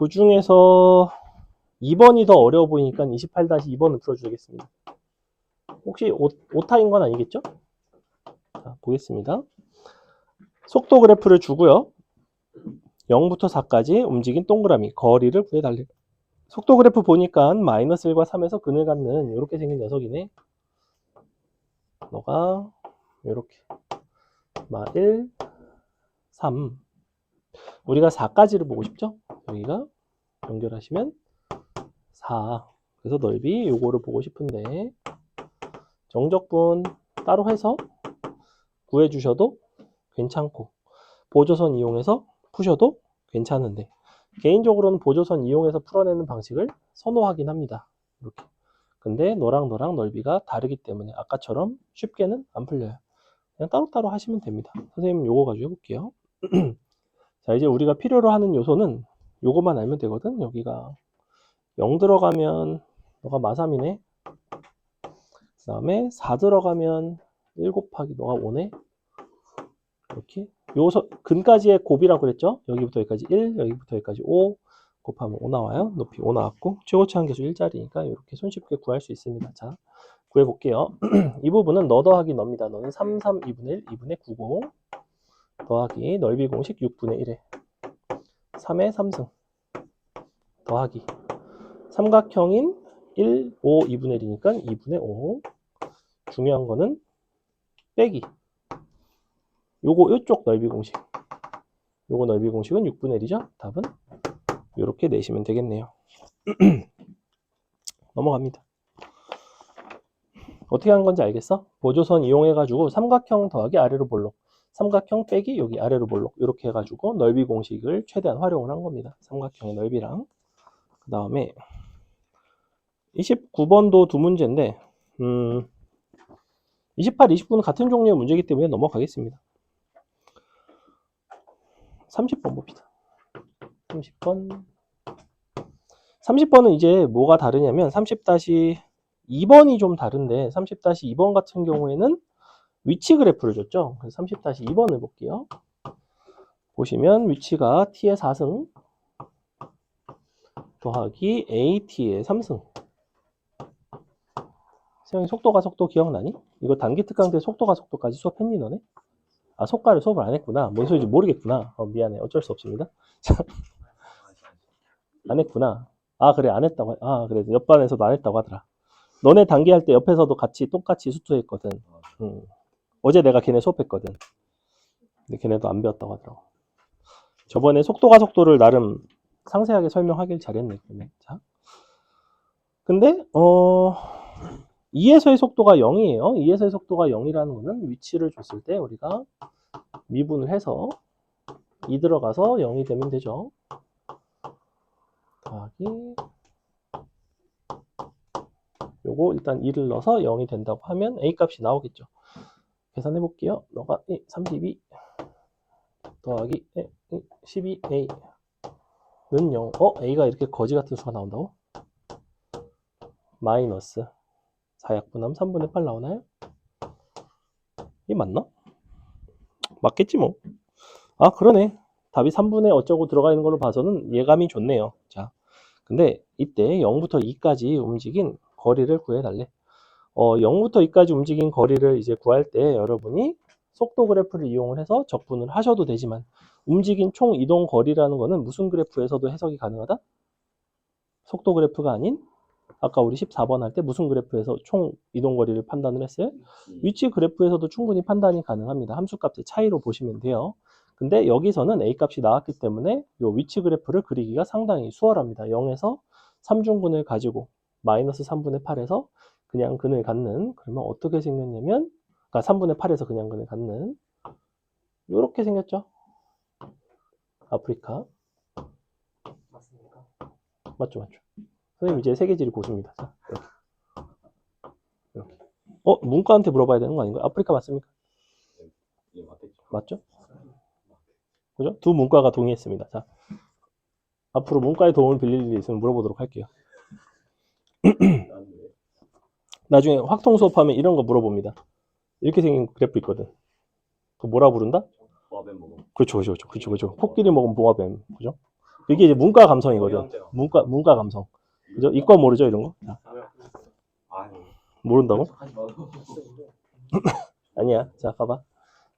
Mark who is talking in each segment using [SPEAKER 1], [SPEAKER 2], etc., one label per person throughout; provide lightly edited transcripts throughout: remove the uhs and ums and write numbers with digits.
[SPEAKER 1] 그 중에서 2번이 더 어려워 보이니까 28-2번을 풀어주겠습니다. 혹시 오타인 건 아니겠죠? 자, 보겠습니다. 속도 그래프를 주고요. 0부터 4까지 움직인 동그라미, 거리를 구해달래. 속도 그래프 보니까 마이너스 1과 3에서 근을 갖는 이렇게 생긴 녀석이네. 너가 이렇게 1, 3. 우리가 4까지를 보고 싶죠? 여기가 연결하시면 4. 그래서 넓이 요거를 보고 싶은데 정적분 따로 해서 구해주셔도 괜찮고 보조선 이용해서 푸셔도 괜찮은데 개인적으로는 보조선 이용해서 풀어내는 방식을 선호하긴 합니다. 이렇게. 근데 너랑 넓이가 다르기 때문에 아까처럼 쉽게는 안 풀려요. 그냥 따로따로 하시면 됩니다. 선생님은 요거 가지고 해볼게요. 자, 이제 우리가 필요로 하는 요소는 요거만 알면 되거든. 여기가 0 들어가면 너가 마3이네. 그 다음에 4 들어가면 1 곱하기 너가 5네. 이렇게 요소 근까지의 곱이라고 그랬죠. 여기부터 여기까지 1, 여기부터 여기까지 5 곱하면 5 나와요. 높이 5 나왔고 최고치 한계수 1짜리니까 이렇게 손쉽게 구할 수 있습니다. 자, 구해볼게요. 이 부분은 너 더하기 너입니다. 너는 3, 2분의 1, 2분의 90 더하기 넓이 공식 6분의 1에 3의 3승 더하기 삼각형인 1, 5, 2분의 1이니까 2분의 5 중요한 거는 빼기 요쪽 넓이 공식 요거 넓이 공식은 6분의 1이죠. 답은 이렇게 내시면 되겠네요. 넘어갑니다. 어떻게 하는 건지 알겠어? 보조선 이용해가지고 삼각형 더하기 아래로 볼록 삼각형 빼기 여기 아래로 볼록 이렇게 해가지고 넓이 공식을 최대한 활용을 한 겁니다. 삼각형의 넓이랑 그 다음에 29번도 두 문제인데 28, 29는 같은 종류의 문제이기 때문에 넘어가겠습니다. 30번 봅시다. 30번은 이제 뭐가 다르냐면 30-2번이 좀 다른데 30-2번 같은 경우에는 위치 그래프를 줬죠. 그래서 30-2번을 볼게요. 보시면 위치가 t의 4승 더하기 at의 3승. 세영이 속도가 속도 기억나니? 이거 단기 특강 때 속도가 속도까지 수업했니 너네? 아, 속가를 수업을 안 했구나. 뭔 소리인지 모르겠구나. 미안해. 어쩔 수 없습니다. 안 했구나. 아, 그래. 안 했다고. 아, 그래. 옆반에서도 안 했다고 하더라. 너네 단기 할 때 옆에서도 같이 똑같이 수투했거든. 어제 내가 걔네 수업했거든. 근데 걔네도 안 배웠다고 하더라고. 저번에 속도가 속도를 나름 상세하게 설명하길 잘했네. 그러면. 자. 근데 2에서의 속도가 0이에요. 2에서의 속도가 0이라는 거는 위치를 줬을 때 우리가 미분을 해서 2 들어가서 0이 되면 되죠. 더하기 요거 일단 2를 넣어서 0이 된다고 하면 A 값이 나오겠죠. 계산해 볼게요. 너가 32 더하기 12A는 0. A가 이렇게 거지 같은 수가 나온다고? 마이너스 4약분하면 3분의 8 나오나요? 이 맞나? 맞겠지 뭐. 아, 그러네. 답이 3분의 어쩌고 들어가 있는 걸로 봐서는 예감이 좋네요. 자, 근데 이때 0부터 2까지 움직인 거리를 구해달래. 0부터 2까지 움직인 거리를 이제 구할 때 여러분이 속도 그래프를 이용을 해서 적분을 하셔도 되지만 움직인 총 이동 거리라는 거는 무슨 그래프에서도 해석이 가능하다? 속도 그래프가 아닌 아까 우리 14번 할 때 무슨 그래프에서 총 이동 거리를 판단을 했어요? 위치 그래프에서도 충분히 판단이 가능합니다. 함수값의 차이로 보시면 돼요. 근데 여기서는 A 값이 나왔기 때문에 이 위치 그래프를 그리기가 상당히 수월합니다. 0에서 3중근을 가지고 마이너스 3분의 8에서 그냥 근을 갖는 그러면 어떻게 생겼냐면 그러니까 3분의 8에서 그냥 근을 갖는 이렇게 생겼죠. 아프리카 맞습니까? 맞죠. 선생님 이제 세계지리 고수입니다. 자, 이렇게. 문과한테 물어봐야 되는 거 아닌가요? 아프리카 맞습니까? 예, 맞죠? 그죠? 두 문과가 동의했습니다. 자, 앞으로 문과의 도움을 빌릴 일이 있으면 물어보도록 할게요. 나중에 확통 수업하면 이런 거 물어봅니다. 이렇게 생긴 그래프 있거든. 그 뭐라 부른다? 그렇죠. 코끼리 먹은 봉화뱀. 그죠? 이게 이제 문과 감성이거든. 문과 감성. 그죠? 이과 모르죠, 이런 거? 자, 모른다고? 아니야. 자, 봐봐.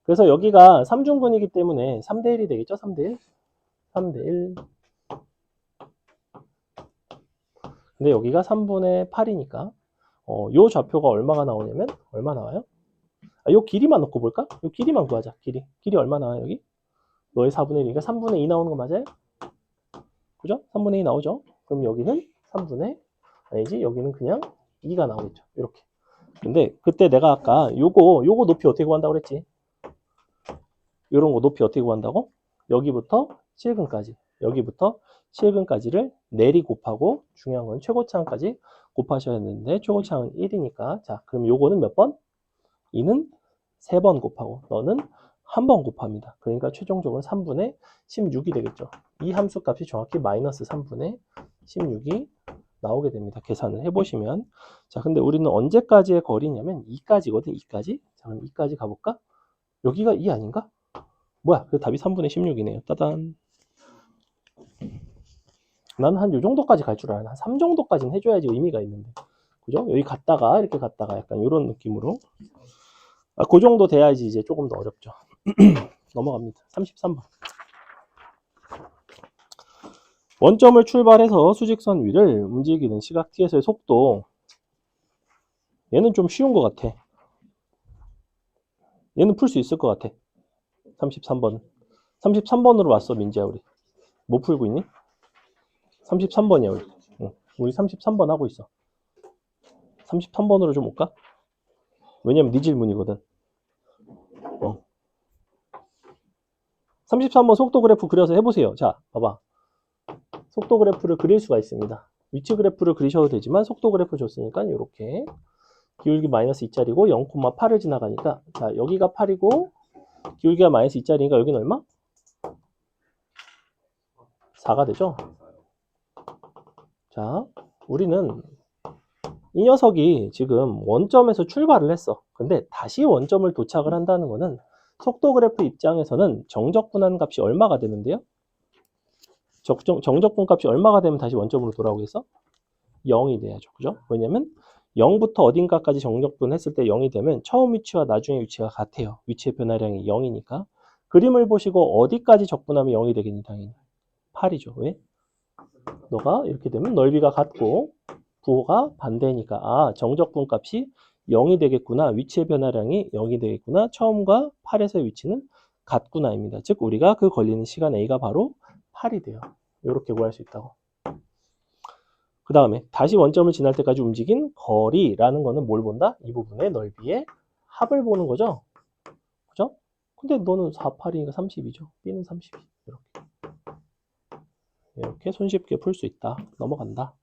[SPEAKER 1] 그래서 여기가 3중근이기 때문에 3대 1이 되겠죠? 3대 1? 3대 1. 근데 여기가 3분의 8이니까 요 좌표가 얼마가 나오냐면 얼마 나와요? 요 길이만 놓고 볼까? 요 길이만 구하자. 길이 얼마 나와요, 여기? 너의 4분의 1이니까 3분의 2 나오는 거 맞아요? 그죠? 3분의 2 나오죠? 그럼 여기는 3분의 아니지? 여기는 그냥 2가 나오겠죠. 이렇게. 근데 그때 내가 아까 요거 높이 어떻게 구한다고 그랬지? 요런 거 높이 어떻게 구한다고? 여기부터 실근까지. 여기부터 실근까지를 내리 곱하고 중요한 건 최고차항까지 곱하셔야 되는데 최고차항은 1이니까 자, 그럼 요거는 몇 번? 2는 3번 곱하고 너는 1번 곱합니다. 그러니까 최종적으로 3분의 16이 되겠죠. 이 함수 값이 정확히 마이너스 3분의 16이 나오게 됩니다. 계산을 해보시면. 자, 근데 우리는 언제까지의 거리냐면 2까지거든, 2까지. 자, 그럼 2까지 가볼까? 여기가 2 아닌가? 뭐야, 그 답이 3분의 16이네요. 따단. 나는 한 요 정도까지 갈 줄 알았는데, 한 3 정도까지는 해줘야지 의미가 있는데. 그죠? 여기 갔다가, 이렇게 갔다가 약간 이런 느낌으로. 그 정도 돼야지 이제 조금 더 어렵죠. 넘어갑니다. 33번. 원점을 출발해서 수직선 위를 움직이는 시각 t에서의 속도. 얘는 좀 쉬운 것 같아. 얘는 풀 수 있을 것 같아. 33번. 33번으로 왔어, 민지야, 우리. 뭐 풀고 있니? 33번이야, 우리. 응. 우리 33번 하고 있어. 33번으로 좀 올까? 왜냐면 네 질문이거든. 33번 속도 그래프 그려서 해보세요. 자, 봐봐. 속도 그래프를 그릴 수가 있습니다. 위치 그래프를 그리셔도 되지만 속도 그래프 줬으니까 이렇게 기울기 마이너스 2짜리고 0,8을 지나가니까 자, 여기가 8이고 기울기가 마이너스 2짜리니까 여기는 얼마? 4가 되죠? 자, 우리는 이 녀석이 지금 원점에서 출발을 했어. 근데 다시 원점을 도착을 한다는 거는 속도 그래프 입장에서는 정적분한 값이 얼마가 되는데요? 정적분 값이 얼마가 되면 다시 원점으로 돌아오겠어? 0이 돼야죠. 그죠? 왜냐면 0부터 어딘가까지 정적분 했을 때 0이 되면 처음 위치와 나중의 위치가 같아요. 위치의 변화량이 0이니까. 그림을 보시고 어디까지 적분하면 0이 되겠니? 당연히 8이죠. 왜? 너가 이렇게 되면 넓이가 같고 부호가 반대니까 아, 정적분 값이 0이 되겠구나. 위치의 변화량이 0이 되겠구나. 처음과 8에서의 위치는 같구나입니다. 즉 우리가 그 걸리는 시간 A가 바로 8이 돼요. 이렇게 구할 수 있다고. 그 다음에 다시 원점을 지날 때까지 움직인 거리라는 거는 뭘 본다? 이 부분의 넓이의 합을 보는 거죠. 그죠? 근데 너는 4, 8이니까 30이죠. B는 32. 이렇게 손쉽게 풀 수 있다. 넘어간다.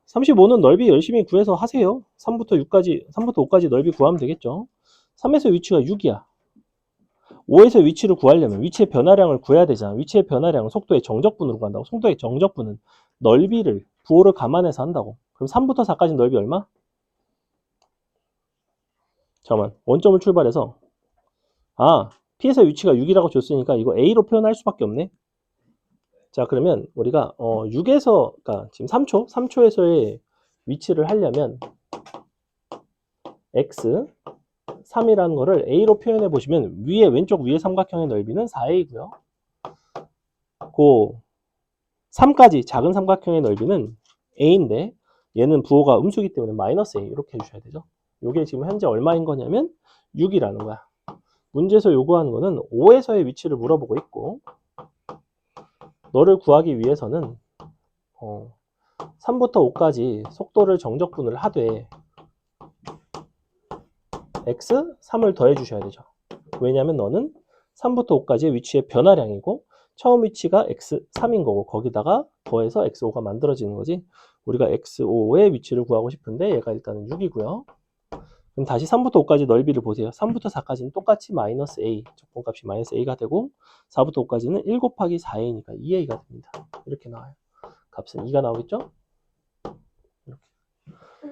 [SPEAKER 1] 35는 넓이 열심히 구해서 하세요. 3부터 5까지 넓이 구하면 되겠죠. 3에서 위치가 6이야. 5에서 위치를 구하려면 위치의 변화량을 구해야 되잖아. 위치의 변화량은 속도의 정적분으로 간다고. 속도의 정적분은 넓이를, 부호를 감안해서 한다고. 그럼 3부터 4까지 넓이 얼마? 잠깐만. 원점을 출발해서 P에서 위치가 6이라고 줬으니까 이거 A로 표현할 수밖에 없네. 자, 그러면 우리가 6에서, 그러니까 지금 3초에서의 위치를 하려면 x 3이라는 거를 a로 표현해 보시면 왼쪽 위에 삼각형의 넓이는 4a고요. 그 3까지 작은 삼각형의 넓이는 a인데 얘는 부호가 음수기 때문에 마이너스 a 이렇게 해주셔야 되죠. 이게 지금 현재 얼마인 거냐면 6이라는 거야. 문제에서 요구하는 거는 5에서의 위치를 물어보고 있고 너를 구하기 위해서는 3부터 5까지 속도를 정적분을 하되 x 3을 더해 주셔야 되죠. 왜냐하면 너는 3부터 5까지의 위치의 변화량이고 처음 위치가 x3인 거고 거기다가 더해서 x5가 만들어지는 거지. 우리가 x5의 위치를 구하고 싶은데 얘가 일단은 6이고요. 그럼 다시 3부터 5까지 넓이를 보세요. 3부터 4까지는 똑같이 마이너스 a, 적분값이 마이너스 a가 되고 4부터 5까지는 1 곱하기 4a니까 2a가 됩니다. 이렇게 나와요. 값은 2가 나오겠죠? 이렇게.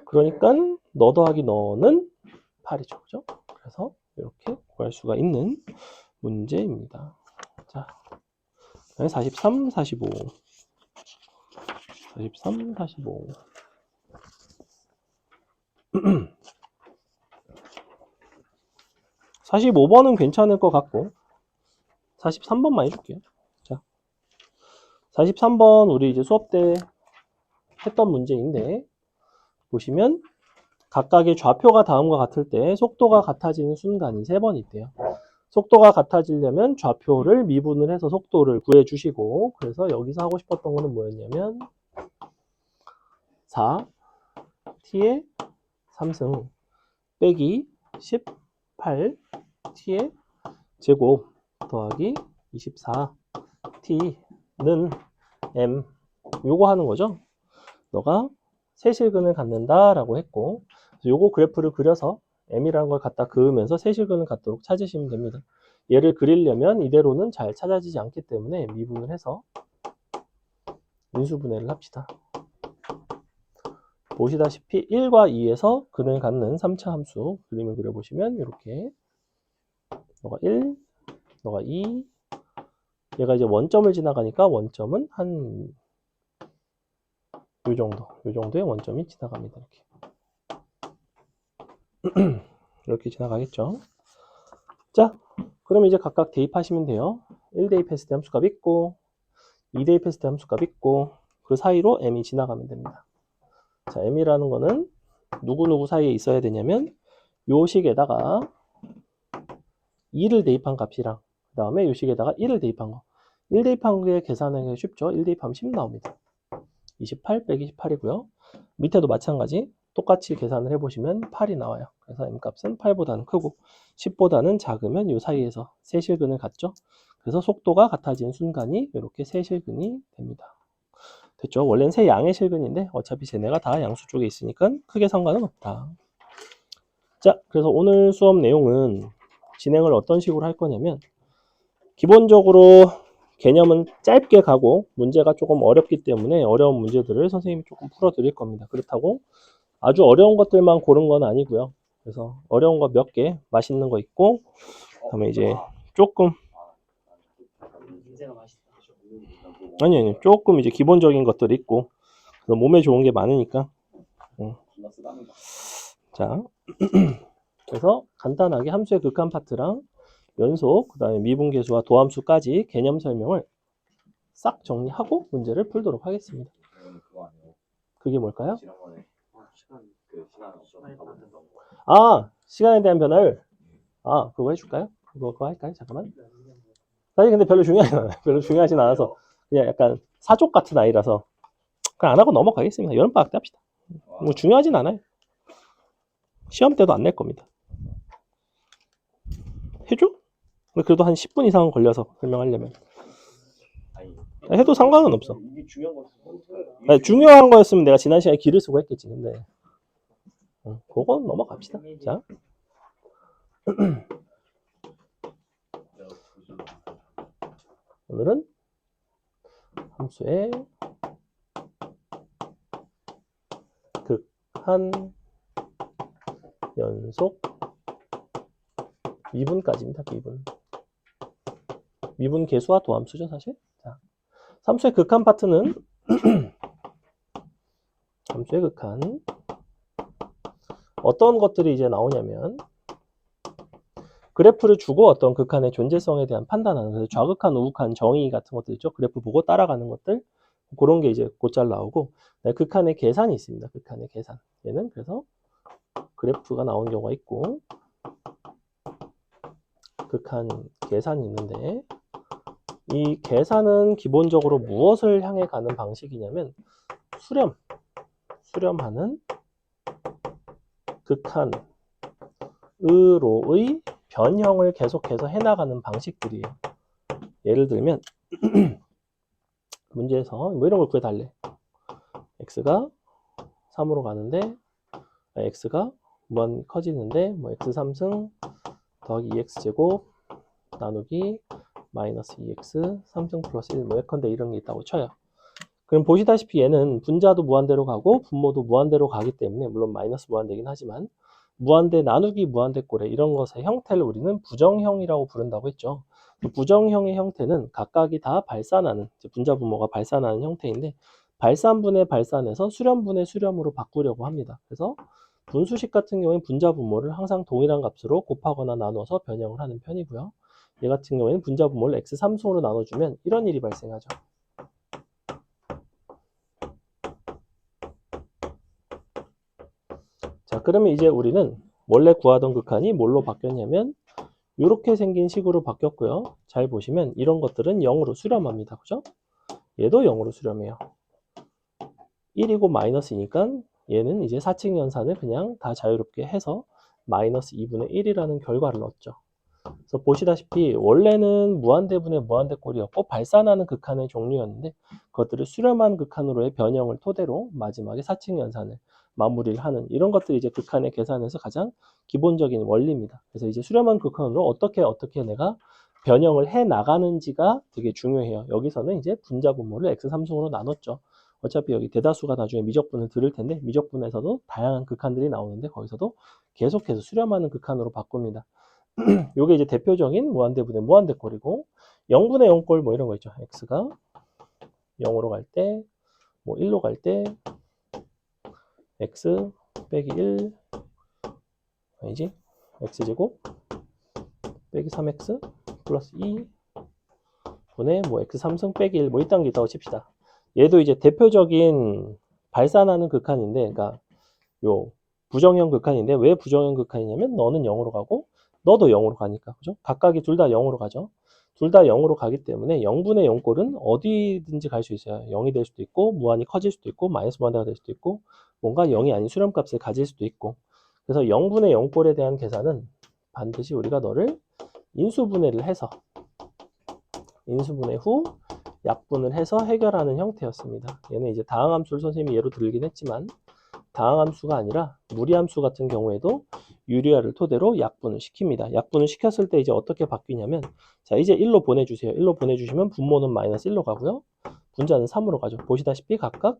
[SPEAKER 1] 그러니까 너 더하기 너는 8이죠. 그죠? 그래서 이렇게 구할 수가 있는 문제입니다. 자, 43, 45. 43, 45. 45번은 괜찮을 것 같고 43번만 해줄게요. 자, 43번 우리 이제 수업 때 했던 문제인데 보시면 각각의 좌표가 다음과 같을 때 속도가 같아지는 순간이 3번 있대요. 속도가 같아지려면 좌표를 미분을 해서 속도를 구해주시고, 그래서 여기서 하고 싶었던 거는 뭐였냐면 4 t의 3승 빼기 18 t의 제곱 더하기 24 t는 m, 요거 하는 거죠. 너가 세실근을 갖는다 라고 했고, 요거 그래프를 그려서 m이라는 걸 갖다 그으면서 세실근을 갖도록 찾으시면 됩니다. 얘를 그리려면 이대로는 잘 찾아지지 않기 때문에 미분을 해서 인수분해를 합시다. 보시다시피 1과 2에서 근을 갖는 3차 함수 그림을 그려보시면 이렇게 너가 1, 너가 2, 얘가 이제 원점을 지나가니까 원점은 한 요 정도의 원점이 지나갑니다. 이렇게. 이렇게 지나가겠죠. 자, 그럼 이제 각각 대입하시면 돼요. 1 대입했을 때 함수값 있고 2 대입했을 때 함수값 있고 그 사이로 m이 지나가면 됩니다. 자, m이라는 거는 누구누구 사이에 있어야 되냐면 요 식에다가 2를 대입한 값이랑 그 다음에 요 식에다가 1을 대입한 거. 1 대입한 게 계산하기가 쉽죠. 1 대입하면 10 나옵니다. 28 빼기 18이고요. 밑에도 마찬가지 똑같이 계산을 해보시면 8이 나와요. 그래서 m값은 8보다는 크고 10보다는 작으면 이 사이에서 세실근을 갖죠. 그래서 속도가 같아진 순간이 이렇게 세실근이 됩니다. 됐죠? 원래는 세 양의 실근인데 어차피 쟤네가 다 양수 쪽에 있으니까 크게 상관은 없다. 자, 그래서 오늘 수업 내용은 진행을 어떤 식으로 할 거냐면 기본적으로 개념은 짧게 가고 문제가 조금 어렵기 때문에 어려운 문제들을 선생님이 조금 풀어 드릴 겁니다. 그렇다고 아주 어려운 것들만 고른 건 아니고요. 그래서 어려운 거 몇 개, 맛있는 거 있고 그다음에 이제 조금 아니 조금 이제 기본적인 것들이 있고 몸에 좋은 게 많으니까 자 그래서 간단하게 함수의 극한 파트랑 연속, 그 다음에 미분계수와 도함수까지 개념 설명을 싹 정리하고 문제를 풀도록 하겠습니다. 그게 뭘까요? 아, 시간에 대한 변화를 그거 해줄까요? 그거 할까요? 잠깐만. 사실 근데 별로 중요하진 않아요. 별로 중요하진 않아서 그냥 약간 사족 같은 아이라서 그냥 안 하고 넘어가겠습니다. 여름방학 때 합시다. 뭐 중요하진 않아요. 시험 때도 안 낼 겁니다. 해줘? 그래도 한 10분 이상 걸려서 설명하려면 해도 상관은 없어. 아니, 중요한 거였으면 내가 지난 시간에 길을 쓰고 했겠지. 근데 그건 넘어갑시다. 자, 오늘은 함수의 극한 연속 미분까지입니다. 미분 계수와 도함수죠, 사실. 자, 함수의 극한 파트는 함수의 극한 어떤 것들이 이제 나오냐면 그래프를 주고 어떤 극한의 존재성에 대한 판단하는, 그래서 좌극한, 우극한, 정의 같은 것들 있죠. 그래프 보고 따라가는 것들, 그런 게 이제 곧잘 나오고, 극한의 계산이 있습니다. 극한의 계산. 얘는 그래서 그래프가 나오는 경우가 있고, 극한 계산이 있는데, 이 계산은 기본적으로 무엇을 향해 가는 방식이냐면, 수렴하는 극한으로의 변형을 계속해서 해나가는 방식들이에요. 예를 들면 문제에서 뭐 이런 걸 구해달래. x가 3으로 가는데 x가 무한 커지는데 뭐 x 3승 더하기 2x제곱 나누기 마이너스 2x 3승 플러스 1 뭐 예컨대 이런 게 있다고 쳐요. 그럼 보시다시피 얘는 분자도 무한대로 가고 분모도 무한대로 가기 때문에 물론 마이너스 무한대긴 하지만 무한대 나누기 무한대 꼴에 이런 것의 형태를 우리는 부정형이라고 부른다고 했죠. 부정형의 형태는 각각이 다 발산하는, 분자분모가 발산하는 형태인데 발산분의 발산에서 수렴분의 수렴으로 바꾸려고 합니다. 그래서 분수식 같은 경우에는 분자분모를 항상 동일한 값으로 곱하거나 나눠서 변형을 하는 편이고요. 얘 같은 경우에는 분자분모를 x3승으로 나눠주면 이런 일이 발생하죠. 자, 그러면 이제 우리는 원래 구하던 극한이 뭘로 바뀌었냐면 이렇게 생긴 식으로 바뀌었고요. 잘 보시면 이런 것들은 0으로 수렴합니다. 그죠? 얘도 0으로 수렴해요. 1이고 마이너스니까 얘는 이제 사칙 연산을 그냥 다 자유롭게 해서 마이너스 2분의 1이라는 결과를 얻죠. 그래서 보시다시피 원래는 무한대분의 무한대꼴이었고 발산하는 극한의 종류였는데 그것들을 수렴한 극한으로의 변형을 토대로 마지막에 사칙 연산을 마무리를 하는 이런 것들이 이제 극한의 계산에서 가장 기본적인 원리입니다. 그래서 이제 수렴한 극한으로 어떻게 내가 변형을 해 나가는지가 되게 중요해요. 여기서는 이제 분자분모를 x3승으로 나눴죠. 어차피 여기 대다수가 나중에 미적분을 들을 텐데 미적분에서도 다양한 극한들이 나오는데 거기서도 계속해서 수렴하는 극한으로 바꿉니다. 요게 이제 대표적인 무한대분의 무한대꼴이고 0분의 0꼴 뭐 이런 거 있죠. x가 0으로 갈 때, 뭐 1로 갈 때 x 빼기 1 아니지? x제곱 빼기 3x 플러스 2 분의 뭐 x3승 빼기 1 뭐 이딴 게 있다고 칩시다. 얘도 이제 대표적인 발산하는 극한인데 그러니까 요 부정형 극한인데 왜 부정형 극한이냐면 너는 0으로 가고 너도 0으로 가니까 그죠? 각각이 둘 다 0으로 가죠. 둘 다 0으로 가기 때문에 0분의 0꼴은 어디든지 갈 수 있어요. 0이 될 수도 있고 무한히 커질 수도 있고 마이너스 무한대가 될 수도 있고 뭔가 0이 아닌 수렴값을 가질 수도 있고 그래서 0분의 0꼴에 대한 계산은 반드시 우리가 너를 인수분해를 해서 인수분해 후 약분을 해서 해결하는 형태였습니다. 얘는 이제 다항함수를 선생님이 예로 들긴 했지만 다항함수가 아니라 무리함수 같은 경우에도 유리화를 토대로 약분을 시킵니다. 약분을 시켰을 때 이제 어떻게 바뀌냐면 자 이제 1로 보내주세요. 1로 보내주시면 분모는 마이너스 1로 가고요. 분자는 3으로 가죠. 보시다시피 각각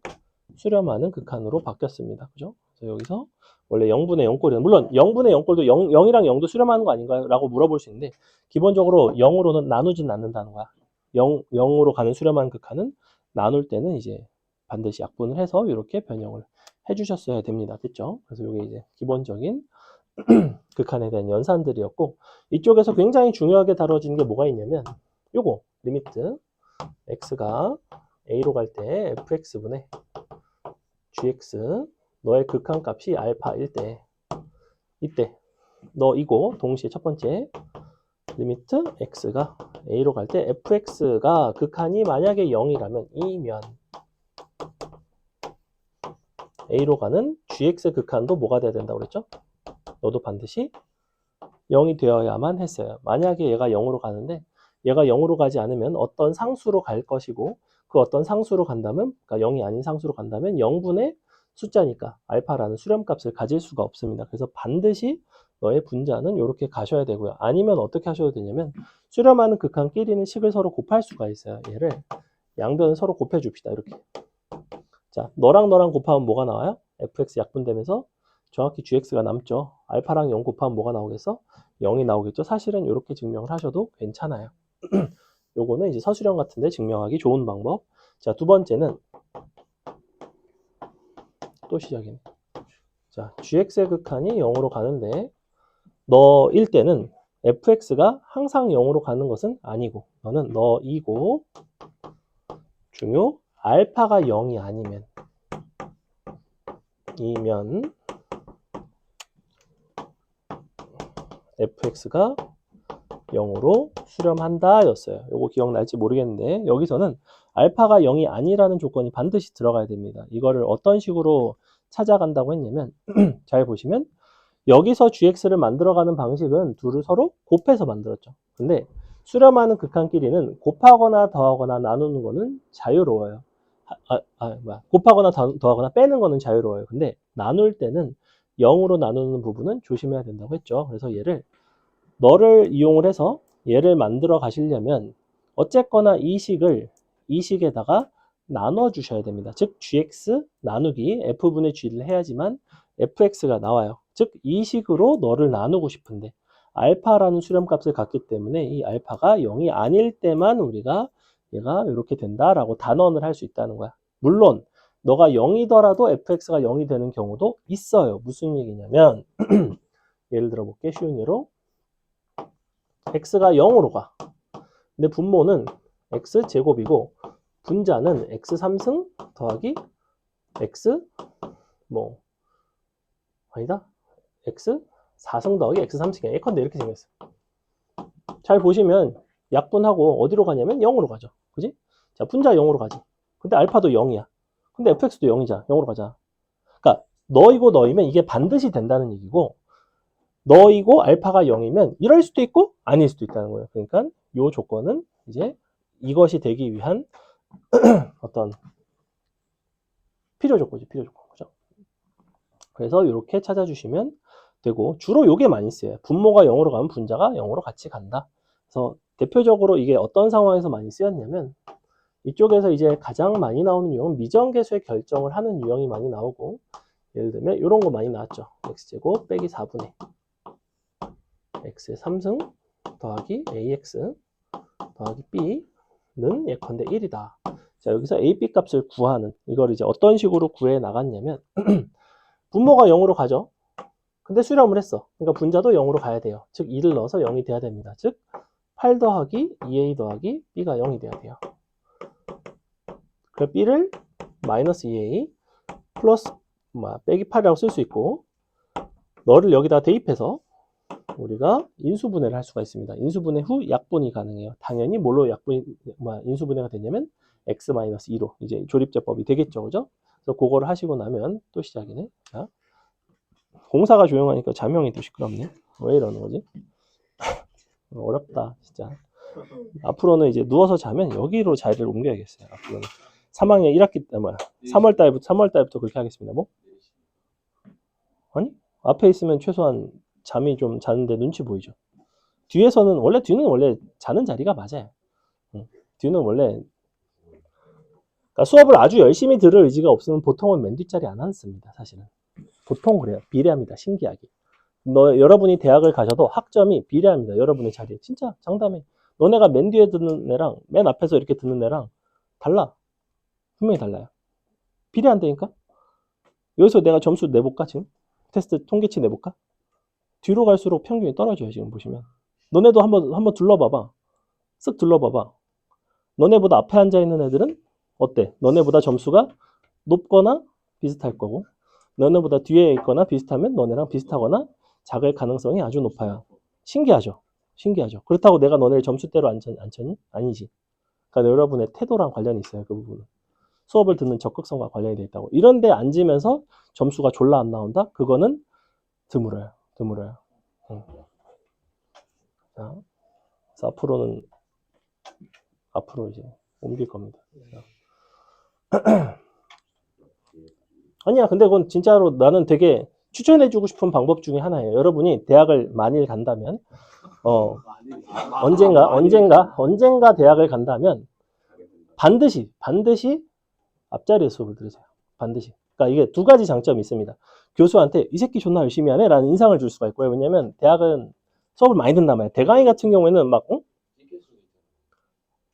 [SPEAKER 1] 수렴하는 극한으로 바뀌었습니다. 그죠? 그래서 여기서 원래 0분의 0꼴이는 물론 0분의 0꼴도 0이랑 0도 수렴하는 거 아닌가요? 라고 물어볼 수 있는데 기본적으로 0으로는 나누진 않는다는 거야. 0으로 가는 수렴한 극한은 나눌 때는 이제 반드시 약분을 해서 이렇게 변형을 해주셨어야 됩니다. 됐죠? 그래서 이게 이제 기본적인 극한에 대한 연산들이었고 이쪽에서 굉장히 중요하게 다뤄지는 게 뭐가 있냐면 요거 리미트 x가 a로 갈 때 fx분의 gx 너의 극한값이 알파일 때 이때 너 이거 동시에 첫 번째 리미트 x가 a로 갈 때 fx가 극한이 만약에 0이라면 이면 a로 가는 gx의 극한도 뭐가 돼야 된다고 그랬죠? 너도 반드시 0이 되어야만 했어요. 만약에 얘가 0으로 가는데 얘가 0으로 가지 않으면 어떤 상수로 갈 것이고 그 어떤 상수로 간다면 그러니까 0이 아닌 상수로 간다면 0분의 숫자니까 알파라는 수렴값을 가질 수가 없습니다. 그래서 반드시 너의 분자는 이렇게 가셔야 되고요. 아니면 어떻게 하셔도 되냐면 수렴하는 극한끼리는 식을 서로 곱할 수가 있어요. 얘를 양변을 서로 곱해 줍시다. 이렇게. 자, 너랑 너랑 곱하면 뭐가 나와요? fx 약분되면서 정확히 gx가 남죠. 알파랑 0 곱하면 뭐가 나오겠어? 0이 나오겠죠. 사실은 이렇게 증명을 하셔도 괜찮아요. 요거는 이제 서술형 같은데 증명하기 좋은 방법. 자, 두 번째는 또 시작이네. 자, gx의 극한이 0으로 가는데 너일 때는 fx가 항상 0으로 가는 것은 아니고 너는 너이고 중요 알파가 0이 아니면 이면 fx가 0으로 수렴한다 였어요. 요거 기억날지 모르겠는데 여기서는 알파가 0이 아니라는 조건이 반드시 들어가야 됩니다. 이거를 어떤 식으로 찾아간다고 했냐면 잘 보시면 여기서 gx를 만들어가는 방식은 둘을 서로 곱해서 만들었죠. 근데 수렴하는 극한끼리는 곱하거나 더하거나 나누는 거는 자유로워요. 곱하거나 더하거나 빼는 거는 자유로워요. 근데 나눌 때는 0으로 나누는 부분은 조심해야 된다고 했죠. 그래서 얘를 너를 이용을 해서 얘를 만들어 가시려면 어쨌거나 이 식에다가 나눠 주셔야 됩니다. 즉 gx 나누기 f분의 g를 해야지만 fx가 나와요. 즉 이 식으로 너를 나누고 싶은데 알파라는 수렴값을 갖기 때문에 이 알파가 0이 아닐 때만 우리가 얘가 이렇게 된다라고 단언을 할 수 있다는 거야. 물론 너가 0이더라도 fx가 0이 되는 경우도 있어요. 무슨 얘기냐면 예를 들어 볼게. 쉬운 예로 x가 0으로 가. 근데 분모는 x제곱이고 분자는 x3승 더하기 x 뭐 아니다. x4승 더하기 x3승이야. 예컨대 이렇게 생겼어. 잘 보시면 약분하고 어디로 가냐면 0으로 가죠. 그지? 자, 분자 0으로 가지. 근데 알파도 0이야. 근데 fx도 0이잖아. 0으로 가자. 그러니까 너이고 너이면 이게 반드시 된다는 얘기고 너이고 알파가 0이면 이럴 수도 있고 아닐 수도 있다는 거예요. 그러니까 이 조건은 이제 이것이 되기 위한 어떤 필요 조건이지. 필요 조건. 그죠? 그래서 이렇게 찾아주시면 되고 주로 요게 많이 쓰여요. 분모가 0으로 가면 분자가 0으로 같이 간다. 그래서 대표적으로 이게 어떤 상황에서 많이 쓰였냐면 이쪽에서 이제 가장 많이 나오는 유형은 미정계수의 결정을 하는 유형이 많이 나오고 예를 들면 이런 거 많이 나왔죠. x제곱 빼기 4분의 x의 3승 더하기 ax 더하기 b는 예컨대 1이다. 자, 여기서 a, b 값을 구하는 이걸 이제 어떤 식으로 구해 나갔냐면 분모가 0으로 가죠. 근데 수렴을 했어. 그러니까 분자도 0으로 가야 돼요. 즉 2를 넣어서 0이 돼야 됩니다. 즉 8 더하기 2a 더하기 b가 0이 돼야 돼요. 그래서 b를 마이너스 2a 플러스 빼기 8이라고 쓸 수 있고 너를 여기다 대입해서 우리가 인수분해를 할 수가 있습니다. 인수분해 후 약분이 가능해요. 당연히 뭘로 인수분해가 되냐면 x-2로 이제 조립제법이 되겠죠. 그죠? 그래서 그거를 하시고 나면 또 시작이네. 자, 공사가 조용하니까 자명이 또 시끄럽네. 왜 이러는 거지? 어렵다 진짜. 앞으로는 이제 누워서 자면 여기로 자리를 옮겨야겠어요. 앞으로는 3학년 1학기 때 3월달부터 그렇게 하겠습니다. 뭐? 아니? 앞에 있으면 최소한 잠이 좀 자는데 눈치 보이죠. 뒤에서는 뒤는 원래 자는 자리가 맞아요. 뒤는 원래 그러니까 수업을 아주 열심히 들을 의지가 없으면 보통은 맨 뒷자리 안 앉습니다. 사실은 보통 그래요. 비례합니다. 신기하게. 여러분이 대학을 가셔도 학점이 비례합니다. 여러분의 자리에. 진짜 장담해. 너네가 맨 뒤에 듣는 애랑 맨 앞에서 이렇게 듣는 애랑 달라. 분명히 달라요. 비례한다니까. 여기서 내가 점수 내볼까 지금? 테스트 통계치 내볼까? 뒤로 갈수록 평균이 떨어져요. 지금 보시면. 너네도 한번 둘러봐봐. 쓱 둘러봐봐. 너네보다 앞에 앉아있는 애들은 어때? 너네보다 점수가 높거나 비슷할 거고 너네보다 뒤에 있거나 비슷하면 너네랑 비슷하거나 작을 가능성이 아주 높아요. 신기하죠? 신기하죠? 그렇다고 내가 너네를 점수대로 안 쳤니? 아니지. 그러니까 여러분의 태도랑 관련이 있어요. 그 부분은. 수업을 듣는 적극성과 관련이 돼 있다고. 이런 데 앉으면서 점수가 졸라 안 나온다? 그거는 드물어요. 드물어요. 자, 그래서 앞으로 이제 옮길 겁니다. 아니야, 근데 그건 진짜로 나는 되게 추천해주고 싶은 방법 중에 하나예요. 여러분이 대학을 만일 간다면, 언젠가 대학을 간다면 반드시 앞자리에 수업을 들으세요. 반드시. 그러니까 이게 두 가지 장점이 있습니다. 교수한테 이 새끼 존나 열심히 하네 라는 인상을 줄 수가 있고요. 왜냐면 대학은 수업을 많이 듣단 말이에요. 대강의 같은 경우에는 막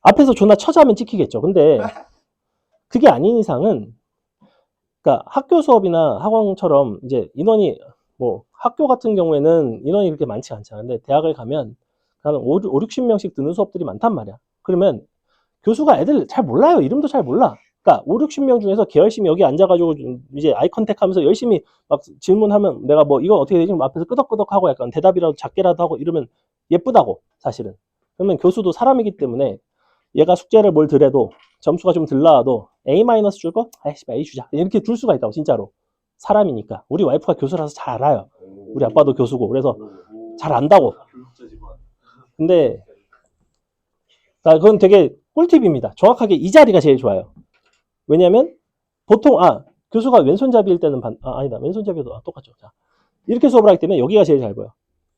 [SPEAKER 1] 앞에서 존나 처자면 찍히겠죠. 근데 그게 아닌 이상은 그러니까 학교 수업이나 학원처럼 이제 인원이 학교 같은 경우에는 인원이 그렇게 많지 않잖아요. 근데 대학을 가면 한 5, 60명씩 듣는 수업들이 많단 말이야. 그러면 교수가 애들 잘 몰라요. 이름도 잘 몰라. 그러니까 5, 60명 중에서 개 열심히 여기 앉아가지고 이제 아이 컨택 하면서 열심히 막 질문하면 내가 이건 어떻게 되지? 앞에서 끄덕끄덕하고 약간 대답이라도 작게라도 하고 이러면 예쁘다고 사실은. 그러면 교수도 사람이기 때문에 얘가 숙제를 뭘 드려도 점수가 좀 덜 나와도 A- 줄 거? 아이씨 A 주자. 이렇게 줄 수가 있다고 진짜로. 사람이니까. 우리 와이프가 교수라서 잘 알아요. 우리 아빠도 교수고. 그래서 잘 안다고. 근데 그건 되게 꿀팁입니다. 정확하게 이 자리가 제일 좋아요. 왜냐면 보통 교수가 왼손잡이일 때는 아니다. 왼손잡이도 똑같죠. 자, 이렇게 수업을 하기 때문에 여기가 제일 잘 보여.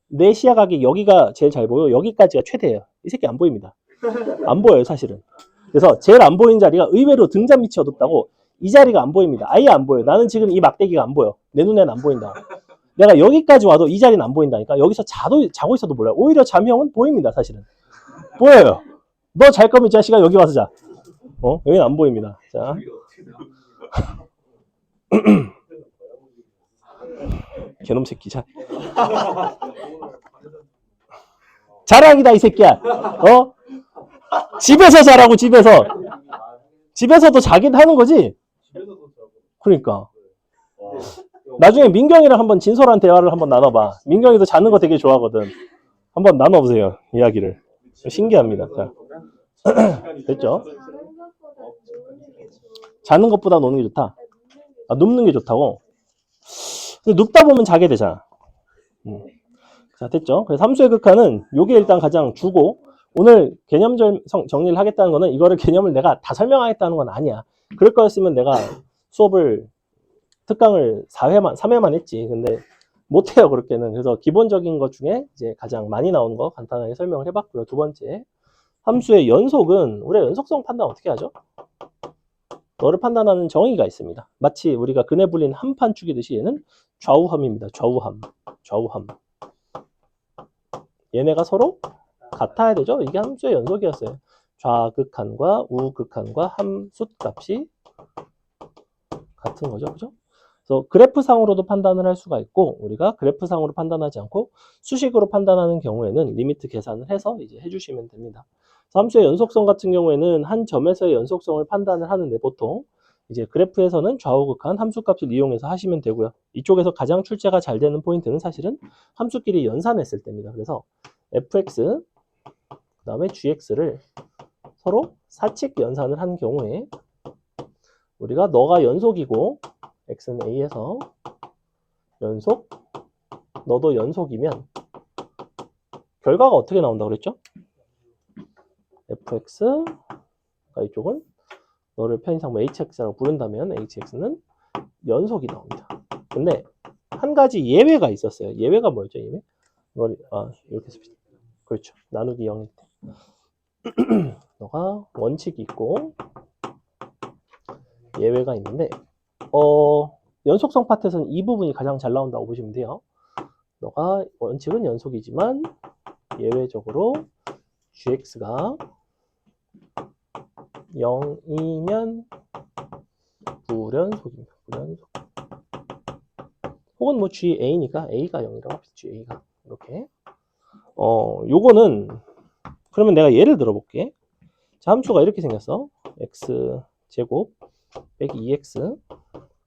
[SPEAKER 1] 내 시야각이 여기가 제일 잘 보여. 여기까지가 최대예요. 이 새끼 안 보입니다. 안 보여요, 사실은. 그래서 제일 안 보이는 자리가 의외로 등잔 밑이 어둡다고 이 자리가 안 보입니다. 아예 안 보여요. 나는 지금 이 막대기가 안 보여. 내 눈에는 안 보인다. 내가 여기까지 와도 이 자리는 안 보인다니까. 여기서 자고 있어도 몰라요. 오히려 잠형은 보입니다, 사실은. 보여요. 너 잘 거면 이 자식아 여기 와서 자. 여기는 안 보입니다. 자. 개놈 새끼 자. 자랑이다 이 새끼야. 집에서 자라고 집에서. 집에서도 자긴 하는 거지. 그러니까. 나중에 민경이랑 한번 진솔한 대화를 한번 나눠봐. 민경이도 자는 거 되게 좋아하거든. 한번 나눠보세요 이야기를. 신기합니다. 자. 됐죠? 자는 것보다 노는 게 좋다. 아, 눕는 게 좋다고? 근데 눕다 보면 자게 되잖아. 자, 됐죠? 그래서 함수의 극한은 요게 일단 가장 주고, 오늘 개념 정리를 하겠다는 거는 이거를 개념을 내가 다 설명하겠다는 건 아니야. 그럴 거였으면 내가 수업을 특강을 3회만 했지. 근데 못해요, 그렇게는. 그래서 기본적인 것 중에 이제 가장 많이 나오는 거 간단하게 설명을 해봤고요. 두 번째, 함수의 연속은 우리가 연속성 판단 어떻게 하죠? 너를 판단하는 정의가 있습니다. 마치 우리가 근해 불린 한판 축이듯이 얘는 좌우함입니다. 좌우함. 얘네가 서로 같아야 되죠? 이게 함수의 연속이었어요. 좌극한과 우극한과 함수값이 같은 거죠. 그죠? 그래서 그래프상으로도 판단을 할 수가 있고, 우리가 그래프상으로 판단하지 않고 수식으로 판단하는 경우에는 리미트 계산을 해서 이제 해주시면 됩니다. 함수의 연속성 같은 경우에는 한 점에서의 연속성을 판단을 하는데, 보통 이제 그래프에서는 좌우극한 함수값을 이용해서 하시면 되고요. 이쪽에서 가장 출제가 잘 되는 포인트는 사실은 함수끼리 연산했을 때입니다. 그래서 fx 그 다음에 gx를 서로 사칙 연산을 한 경우에 우리가 너가 연속이고 x는 a에서 연속, 너도 연속이면 결과가 어떻게 나온다고 그랬죠? fx가 이쪽은 너를 편의상 뭐 hx라고 부른다면 hx는 연속이 나옵니다. 근데 한 가지 예외가 있었어요. 예외가 뭐였죠? 예외? 이걸 이렇게 씁시다. 그렇죠. 나누기 0일 때. 너가 원칙이 있고 예외가 있는데 연속성 파트에서는 이 부분이 가장 잘 나온다고 보시면 돼요. 너가 원칙은 연속이지만 예외적으로 gx가 0이면 불연속입니다. 불연속. 혹은 뭐 GA니까 A가 0이라고 합시다. GA가. 이렇게. 요거는, 그러면 내가 예를 들어볼게. 자, 함수가 이렇게 생겼어. x제곱 빼기 2x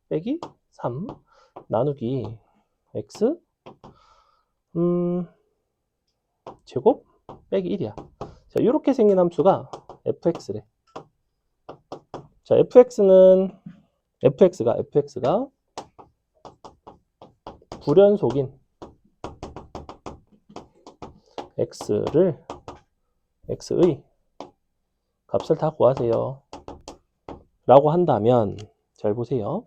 [SPEAKER 1] 빼기 3 나누기 x 제곱 빼기 1이야. 자, 이렇게 생긴 함수가 fx래. 자, fx가 불연속인 x의 값을 다 구하세요. 라고 한다면, 잘 보세요.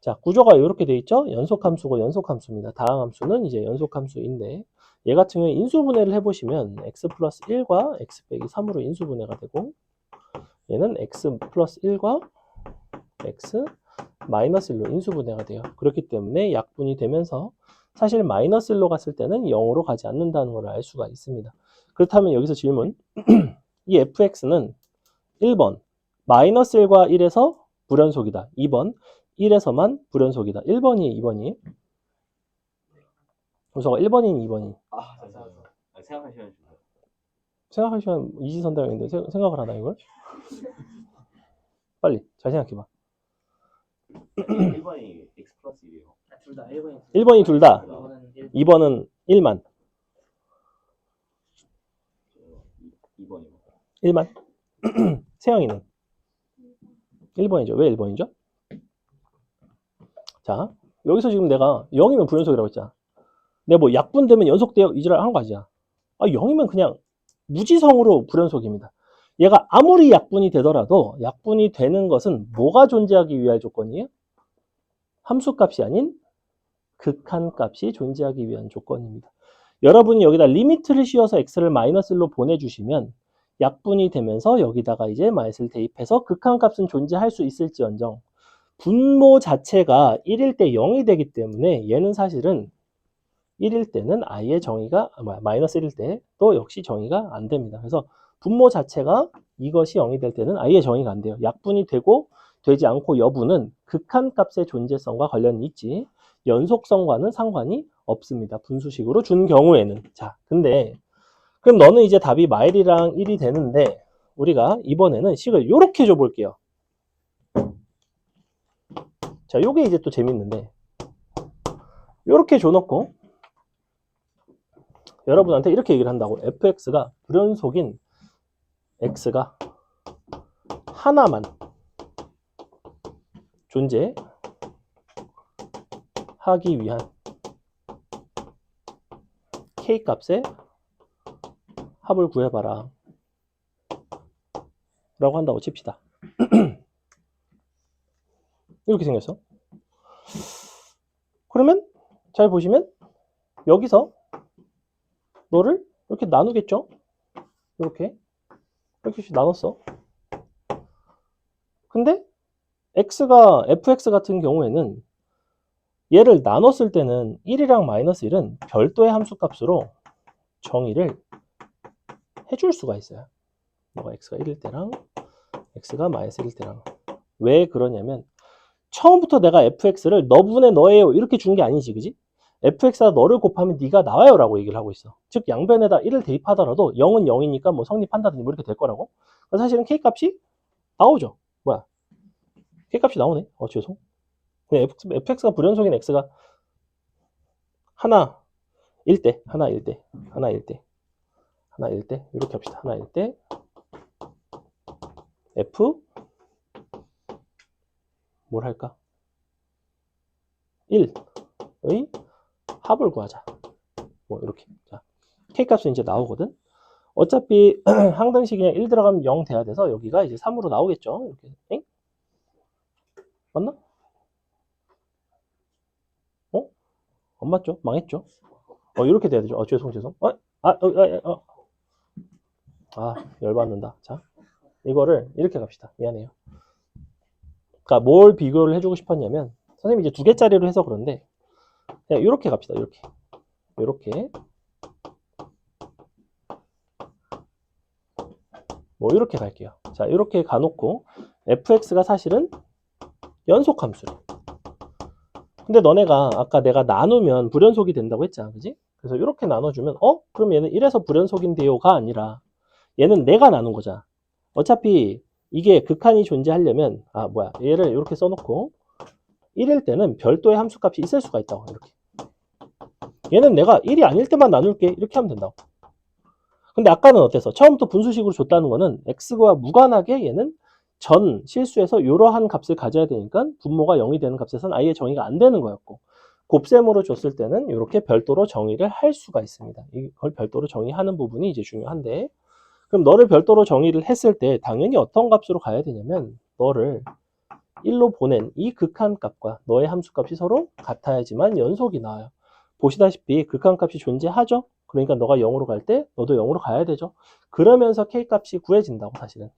[SPEAKER 1] 자, 구조가 이렇게 돼 있죠? 연속함수고 연속함수입니다. 다항함수는 이제 연속함수인데, 얘 같은 경우에 인수분해를 해보시면 x 플러스 1과 x 빼기 3으로 인수분해가 되고, 얘는 x 플러스 1과 x 마이너스 1로 인수분해가 돼요. 그렇기 때문에 약분이 되면서 사실 마이너스 1로 갔을 때는 0으로 가지 않는다는 걸 알 수가 있습니다. 그렇다면 여기서 질문. 이 fx는 1번 마이너스 1과 1에서 불연속이다. 2번 1에서만 불연속이다. 1번이 2번이. 그래서 1번인 2번이.
[SPEAKER 2] 생각할 시간 주세요.
[SPEAKER 1] 생각할 시간 이지선다형인데 생각을 하나 이걸? 빨리 잘 생각해봐.
[SPEAKER 2] 1번이 x 플러스 1이에요.
[SPEAKER 3] 둘 다 1번이
[SPEAKER 1] 1번이 둘 다. 2번은 1만.
[SPEAKER 2] 2번이요.
[SPEAKER 1] 1만. 세영이는 1번이죠. 왜 1번이죠? 자, 여기서 지금 내가 0이면 불연속이라고 했잖아. 내가 뭐 약분되면 연속되어 이지랄 한 거 아니야. 0이면 그냥 무지성으로 불연속입니다. 얘가 아무리 약분이 되더라도 약분이 되는 것은 뭐가 존재하기 위한 조건이에요? 함수값이 아닌 극한값이 존재하기 위한 조건입니다. 여러분이 여기다 리미트를 씌워서 x를 마이너스 1로 보내주시면 약분이 되면서 여기다가 이제 마이너스를 대입해서 극한값은 존재할 수 있을지언정 분모 자체가 1일 때 0이 되기 때문에 얘는 사실은 1일 때는 아예 정의가 마이너스 1일 때 또 역시 정의가 안 됩니다. 그래서 분모 자체가 이것이 0이 될 때는 아예 정의가 안 돼요. 약분이 되고 되지 않고 여부는 극한값의 존재성과 관련이 있지 연속성과는 상관이 없습니다. 분수식으로 준 경우에는. 자, 근데 그럼 너는 이제 답이 마일이랑 1이 되는데 우리가 이번에는 식을 이렇게 줘볼게요. 자, 요게 이제 또 재밌는데 이렇게 줘놓고 여러분한테 이렇게 얘기를 한다고. fx가 불연속인 x가 하나만 존재하기 위한 k 값의 합을 구해봐라 라고 한다고 칩시다. 이렇게 생겼어. 그러면 잘 보시면 여기서 너를 이렇게 나누겠죠? 이렇게 나눴어. 근데 fx 같은 경우에는 얘를 나눴을 때는 1이랑 마이너스 1은 별도의 함수값으로 정의를 해줄 수가 있어요. 뭐가 x가 1일 때랑 x가 마이너스 1일 때랑. 왜 그러냐면 처음부터 내가 fx를 너분의 너예요 이렇게 준 게 아니지, 그지? fx가 너를 곱하면 네가 나와요 라고 얘기를 하고 있어. 즉 양변에다 1을 대입하더라도 0은 0이니까 뭐 성립한다든지 뭐 이렇게 될 거라고. 그래서 사실은 k값이 나오죠. 뭐야, k값이 나오네. 죄송. fx가 불연속인 x가 하나 1대 하나 1대 하나 1대 하나 1대 이렇게 합시다. 하나 1대 f 뭘 할까? 1의 합을 구하자. 뭐 이렇게. 자, k값은 이제 나오거든. 어차피 항등식이 그냥 1 들어가면 0 돼야 돼서 여기가 이제 3으로 나오겠죠. 이렇게. 엥? 맞나? 안 맞죠? 망했죠? 이렇게 돼야 되죠. 죄송. 열받는다. 자, 이거를 이렇게 갑시다. 미안해요. 그러니까 뭘 비교를 해주고 싶었냐면 선생님이 이제 2개짜리로 해서 그런데 그냥 이렇게 갑시다. 이렇게 뭐 이렇게 갈게요. 자, 이렇게 가놓고 fx가 사실은 연속함수래. 근데 너네가 아까 내가 나누면 불연속이 된다고 했잖아, 그지? 그래서 이렇게 나눠주면 그럼 얘는 1에서 불연속인데요가 아니라 얘는 내가 나눈 거잖아. 어차피 이게 극한이 존재하려면 얘를 이렇게 써놓고 1일 때는 별도의 함수값이 있을 수가 있다고. 이렇게 얘는 내가 1이 아닐 때만 나눌게 이렇게 하면 된다고. 근데 아까는 어땠어? 처음부터 분수식으로 줬다는 거는 x와 무관하게 얘는 전 실수에서 이러한 값을 가져야 되니까 분모가 0이 되는 값에서는 아예 정의가 안 되는 거였고, 곱셈으로 줬을 때는 이렇게 별도로 정의를 할 수가 있습니다. 이걸 별도로 정의하는 부분이 이제 중요한데, 그럼 너를 별도로 정의를 했을 때 당연히 어떤 값으로 가야 되냐면 너를 1로 보낸 이 극한값과 너의 함수값이 서로 같아야지만 연속이 나와요. 보시다시피 극한값이 존재하죠? 그러니까 너가 0으로 갈 때 너도 0으로 가야 되죠. 그러면서 k값이 구해진다고. 사실은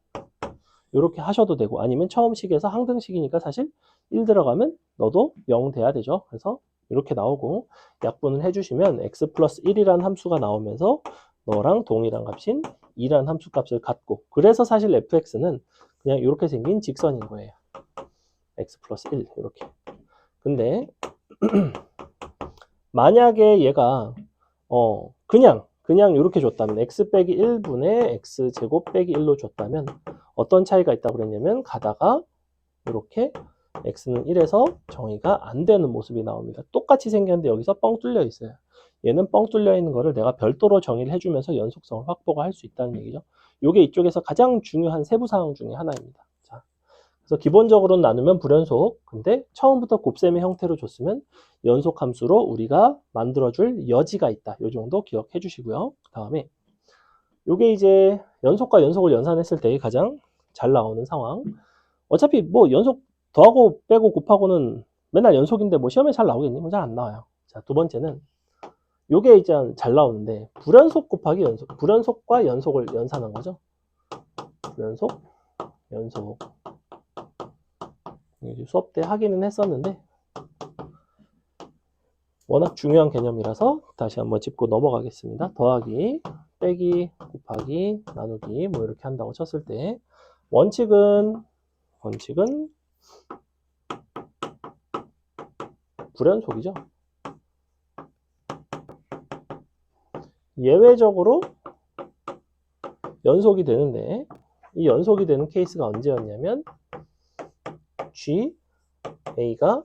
[SPEAKER 1] 이렇게 하셔도 되고, 아니면 처음 식에서 항등식이니까 사실 1 들어가면 너도 0 돼야 되죠. 그래서 이렇게 나오고 약분을 해주시면 x 플러스 1이라는 함수가 나오면서 너랑 동일한 값인 2라는 함수 값을 갖고, 그래서 사실 fx는 그냥 이렇게 생긴 직선인 거예요. x 플러스 1 이렇게. 근데 만약에 얘가 그냥 이렇게 줬다면 x 빼기 1분의 x 제곱 빼기 1로 줬다면 어떤 차이가 있다고 그랬냐면 가다가 이렇게 x는 1에서 정의가 안 되는 모습이 나옵니다. 똑같이 생겼는데 여기서 뻥 뚫려 있어요. 얘는 뻥 뚫려 있는 거를 내가 별도로 정의를 해주면서 연속성을 확보가 할 수 있다는 얘기죠. 이게 이쪽에서 가장 중요한 세부 사항 중에 하나입니다. 자, 그래서 기본적으로는 나누면 불연속, 근데 처음부터 곱셈의 형태로 줬으면 연속 함수로 우리가 만들어줄 여지가 있다. 이 정도 기억해 주시고요. 그 다음에 이게 이제 연속과 연속을 연산했을 때 가장 잘 나오는 상황. 어차피 뭐 연속 더하고 빼고 곱하고는 맨날 연속인데 뭐 시험에 잘 나오겠니? 뭐 잘 안 나와요. 자, 두 번째는 요게 이제 잘 나오는데 불연속 곱하기 연속, 불연속과 연속을 연산한 거죠. 불연속, 연속. 수업 때 하기는 했었는데 워낙 중요한 개념이라서 다시 한번 짚고 넘어가겠습니다. 더하기, 빼기, 곱하기, 나누기 뭐 이렇게 한다고 쳤을 때 원칙은 불연속이죠. 예외적으로 연속이 되는데 이 연속이 되는 케이스가 언제였냐면 G, A가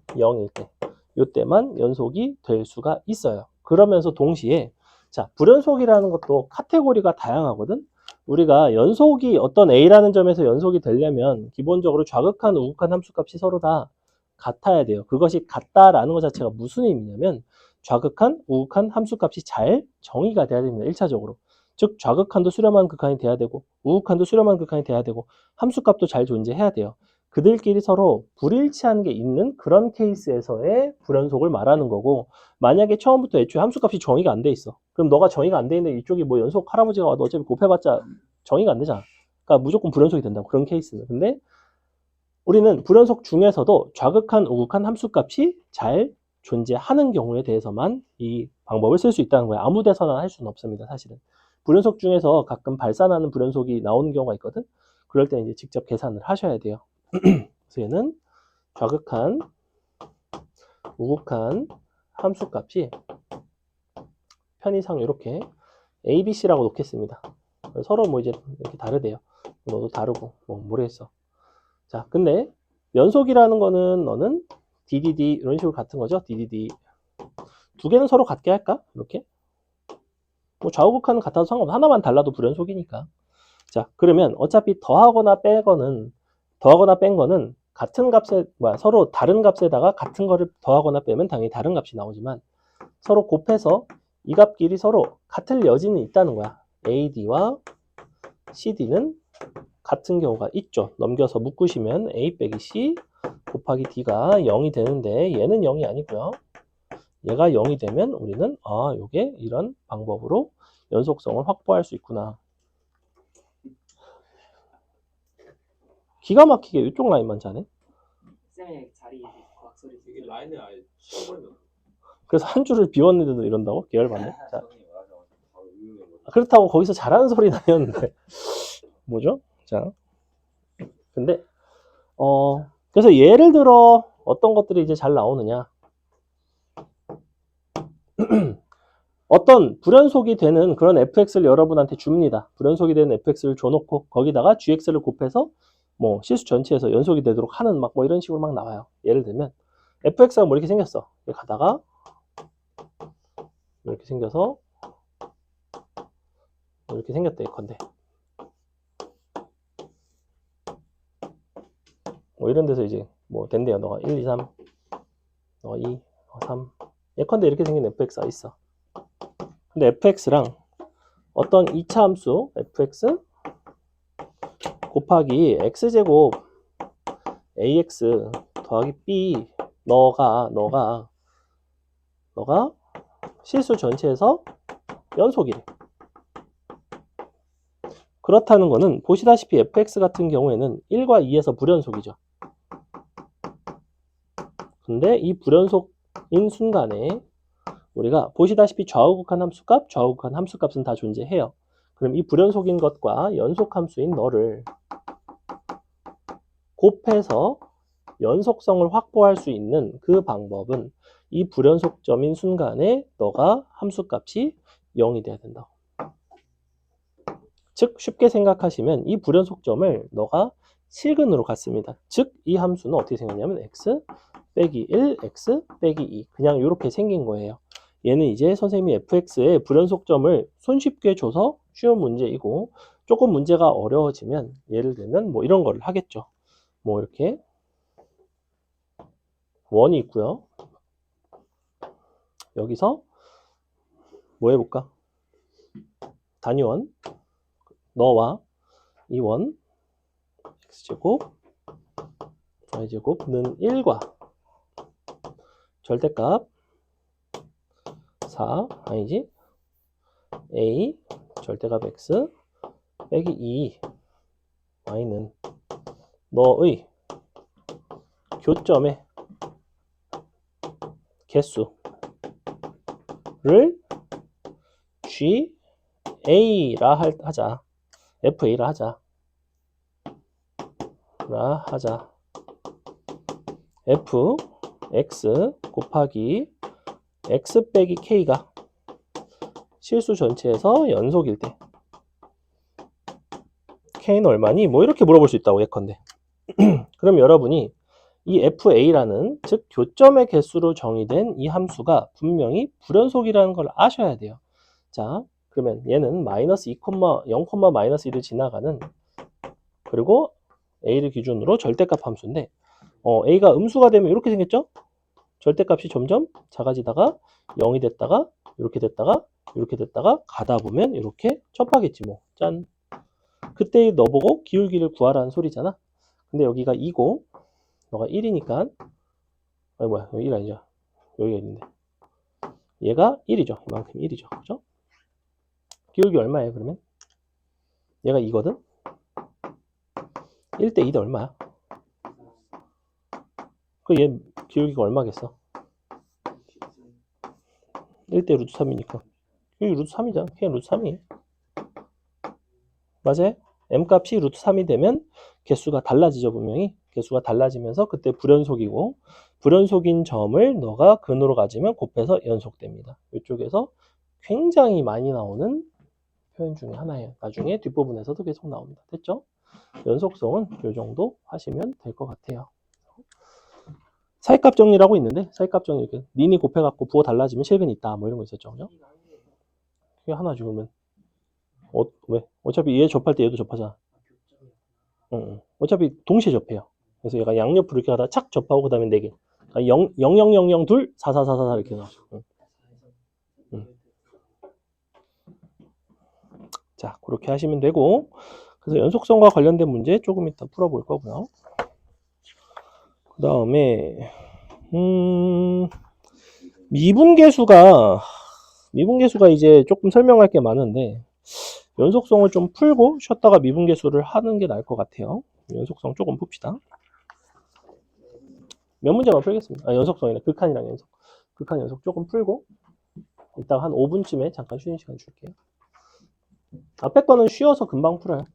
[SPEAKER 1] 0일 때 이때만 연속이 될 수가 있어요. 그러면서 동시에 자, 불연속이라는 것도 카테고리가 다양하거든. 우리가 연속이 어떤 A라는 점에서 연속이 되려면 기본적으로 좌극한, 우극한 함수값이 서로 다 같아야 돼요. 그것이 같다라는 것 자체가 무슨 의미냐면 좌극한, 우극한 함수값이 잘 정의가 돼야 됩니다. 1차적으로. 즉 좌극한도 수렴한 극한이 돼야 되고 우극한도 수렴한 극한이 돼야 되고 함수값도 잘 존재해야 돼요. 그들끼리 서로 불일치한 게 있는 그런 케이스에서의 불연속을 말하는 거고 만약에 처음부터 애초에 함수값이 정의가 안 돼 있어. 그럼 너가 정의가 안 돼 있는데 이쪽이 뭐 연속 할아버지가 와도 어차피 곱해봤자 정의가 안 되잖아. 그러니까 무조건 불연속이 된다고 그런 케이스는. 근데 우리는 불연속 중에서도 좌극한, 우극한 함수값이 잘 존재하는 경우에 대해서만 이 방법을 쓸 수 있다는 거야. 아무 데서나 할 수는 없습니다, 사실은. 불연속 중에서 가끔 발산하는 불연속이 나오는 경우가 있거든. 그럴 때 이제 직접 계산을 하셔야 돼요. 그래서 얘는 좌극한, 우극한 함수값이 편의상 이렇게 A, B, C라고 놓겠습니다. 서로 뭐 이제 이렇게 다르대요. 너도 다르고 뭐 모르겠어. 자, 근데 연속이라는 거는 너는 DDD 이런 식으로 같은 거죠. DDD 두 개는 서로 같게 할까? 이렇게 뭐 좌우극한은 같아도 상관없어. 하나만 달라도 불연속이니까. 자, 그러면 어차피 더하거나 뺀 거는 같은 값에 서로 다른 값에다가 같은 거를 더하거나 빼면 당연히 다른 값이 나오지만 서로 곱해서 이 값끼리 서로 같을 여지는 있다는 거야. AD와 CD는 같은 경우가 있죠. 넘겨서 묶으시면 A 빼기 C 곱하기 D가 0이 되는데 얘는 0이 아니고요. 얘가 0이 되면 우리는 요게 이런 방법으로 연속성을 확보할 수 있구나. 기가 막히게 이쪽 라인만 자네.
[SPEAKER 3] 쌤의 자리 과학 소리
[SPEAKER 4] 이게 라인을 아예 쳐버린다.
[SPEAKER 1] 그래서 한 줄을 비웠는데도 이런다고? 계열받네. 자,
[SPEAKER 2] 선생님 말하자마자 바로 의문인 거죠.
[SPEAKER 1] 그렇다고 거기서 잘하는 소리 나였는데 뭐죠? 자, 근데 그래서 예를 들어 어떤 것들이 이제 잘 나오느냐? 어떤 불연속이 되는 그런 fx를 여러분한테 줍니다. 불연속이 되는 fx를 줘놓고 거기다가 gx를 곱해서 뭐 실수 전체에서 연속이 되도록 하는 막 뭐 이런 식으로 막 나와요. 예를 들면 fx가 뭐 이렇게 생겼어. 이렇게 가다가 이렇게 생겨서 이렇게 생겼대 건데 뭐 이런 데서 이제 뭐 된대요. 너가 1, 2, 3 너가 2, 너가 3 예컨대 이렇게 생긴 fx가 있어. 근데 fx랑 어떤 2차 함수 fx 곱하기 x제곱 ax 더하기 b 너가 실수 전체에서 연속이래. 그렇다는 거는 보시다시피 fx 같은 경우에는 1과 2에서 불연속이죠. 근데 이 불연속인 순간에 우리가 보시다시피 좌우극한 함수값, 좌우극한 함수값은 다 존재해요. 그럼 이 불연속인 것과 연속 함수인 너를 곱해서 연속성을 확보할 수 있는 그 방법은 이 불연속점인 순간에 너가 함수값이 0이 돼야 된다. 즉 쉽게 생각하시면 이 불연속점을 너가 실근으로 갖습니다. 즉 이 함수는 어떻게 생겼냐면 x 빼기 1, x 빼기 2 그냥 이렇게 생긴 거예요. 얘는 이제 선생님이 fx의 불연속점을 손쉽게 줘서 쉬운 문제이고 조금 문제가 어려워지면 예를 들면 뭐 이런 거를 하겠죠. 뭐 이렇게 원이 있고요. 여기서 뭐 해볼까? 단위원 너와 이 원 x제곱 y제곱는 1과 절대값 4 아니지 a 절대값 x 빼기 2 y는 너의 교점의 개수 F를 GA라 하자. FA라 하자. F X 곱하기 X 빼기 K가 실수 전체에서 연속일 때 K는 얼마니? 뭐 이렇게 물어볼 수 있다고 예컨대. 그럼 여러분이 이 FA라는 즉 교점의 개수로 정의된 이 함수가 분명히 불연속이라는 걸 아셔야 돼요. 자, 그러면 얘는 마이너스 2, 0, 마이너스 1을 지나가는 그리고 A를 기준으로 절대값 함수인데 A가 음수가 되면 이렇게 생겼죠? 절대값이 점점 작아지다가 0이 됐다가 이렇게 됐다가 이렇게 됐다가 가다 보면 이렇게 접하겠지 뭐. 짠. 그때 너 보고 기울기를 구하라는 소리잖아. 근데 여기가 2고 너가 1이니까 아니 뭐야 여기 1 아니죠. 여기가 있는데 얘가 1이죠. 이만큼 1이죠. 그죠? 기울기 얼마예요 그러면? 얘가 2거든? 1대 2대 얼마야? 그 얘 기울기가 얼마겠어? 1대 루트 3이니까 여기 루트 3이잖아. 그냥 루트 3이에요. 맞아요? m값이 루트 3이 되면 개수가 달라지죠. 분명히 개수가 달라지면서 그때 불연속이고 불연속인 점을 너가 근으로 가지면 곱해서 연속됩니다. 이쪽에서 굉장히 많이 나오는 표현 중에 하나예요. 나중에 뒷부분에서도 계속 나옵니다. 됐죠? 연속성은 이 정도 하시면 될 것 같아요. 사이값 정리라고 있는데 사이값 정리 이렇게 니니 곱해갖고 부호 달라지면 실근이 있다 뭐 이런 거 있었죠. 그죠? 그게 하나지 그러면 왜? 어차피 얘 접할 때 얘도 접하잖아. 어차피 동시에 접해요. 그래서 얘가 양옆으로 이렇게 하다가 착 접하고 그 다음에 4개. 0, 0, 0, 0, 0, 2, 4, 4, 4, 4 이렇게 나오죠. 자, 그렇게 하시면 되고 그래서 연속성과 관련된 문제 조금 이따 풀어볼 거고요. 그 다음에 미분계수가 이제 조금 설명할 게 많은데 연속성을 좀 풀고 쉬었다가 미분계수를 하는 게 나을 것 같아요. 연속성 조금 풉시다. 몇 문제만 풀겠습니다. 연속성이나 극한이랑 연속. 극한 연속 조금 풀고 이따가 한 5분쯤에 잠깐 쉬는 시간 줄게요. 앞에 거는 쉬어서 금방 풀어요.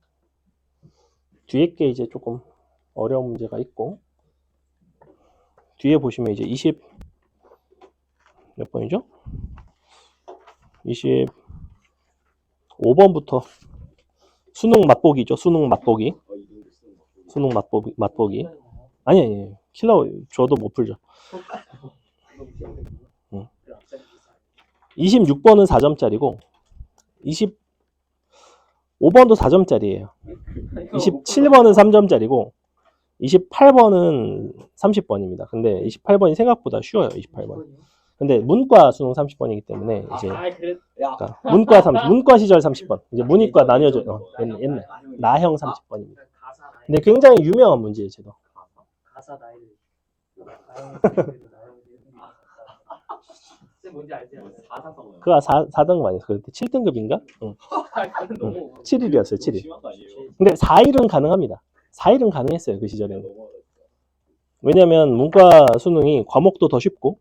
[SPEAKER 1] 뒤에 게 이제 조금 어려운 문제가 있고 뒤에 보시면 이제 20 몇 번이죠? 25번부터 수능 맛보기죠. 수능 맛보기. 아니 킬러 줘도 못 풀죠. 26번은 4점짜리고 25번도 4점짜리예요. 27번은 3점짜리고 28번은 30번입니다. 근데 28번이 생각보다 쉬워요. 28번. 근데 문과 수능 30번이기 때문에 이제 그러니까 문과 시절 30번. 이제 문이과 나뉘어져 옛날 나형 30번입니다. 근데 굉장히 유명한 문제예요, 쟤도.
[SPEAKER 3] 가사 나이를 뭔지 알지? 4사성.
[SPEAKER 1] 그가 4등급 아니었어. 그때 7등급인가? 응. 7일이었어요, 7일. 근데 4일은 가능합니다. 4일은 가능했어요, 그 시절에는. 왜냐면 문과 수능이 과목도 더 쉽고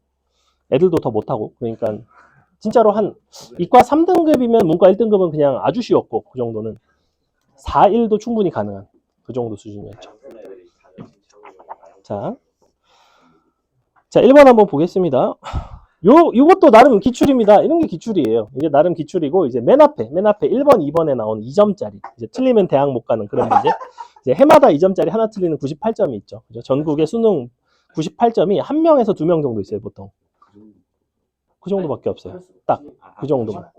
[SPEAKER 1] 애들도 더 못하고 그러니까 진짜로 한 이과 3등급이면 문과 1등급은 그냥 아주 쉬웠고 그 정도는 4일도 충분히 가능한 그 정도 수준이었죠. 자 1번 한번 보겠습니다. 요것도 나름 기출입니다. 이런 게 기출이에요. 이제 나름 기출이고 이제 맨 앞에 1번, 2번에 나온 2점짜리 이제 틀리면 대학 못 가는 그런 문제. 이제 해마다 2점짜리 하나 틀리는 98점이 있죠. 그죠? 전국의 수능 98점이 1명에서 2명 정도 있어요, 보통. 그 정도밖에 없어요. 딱 그 정도만.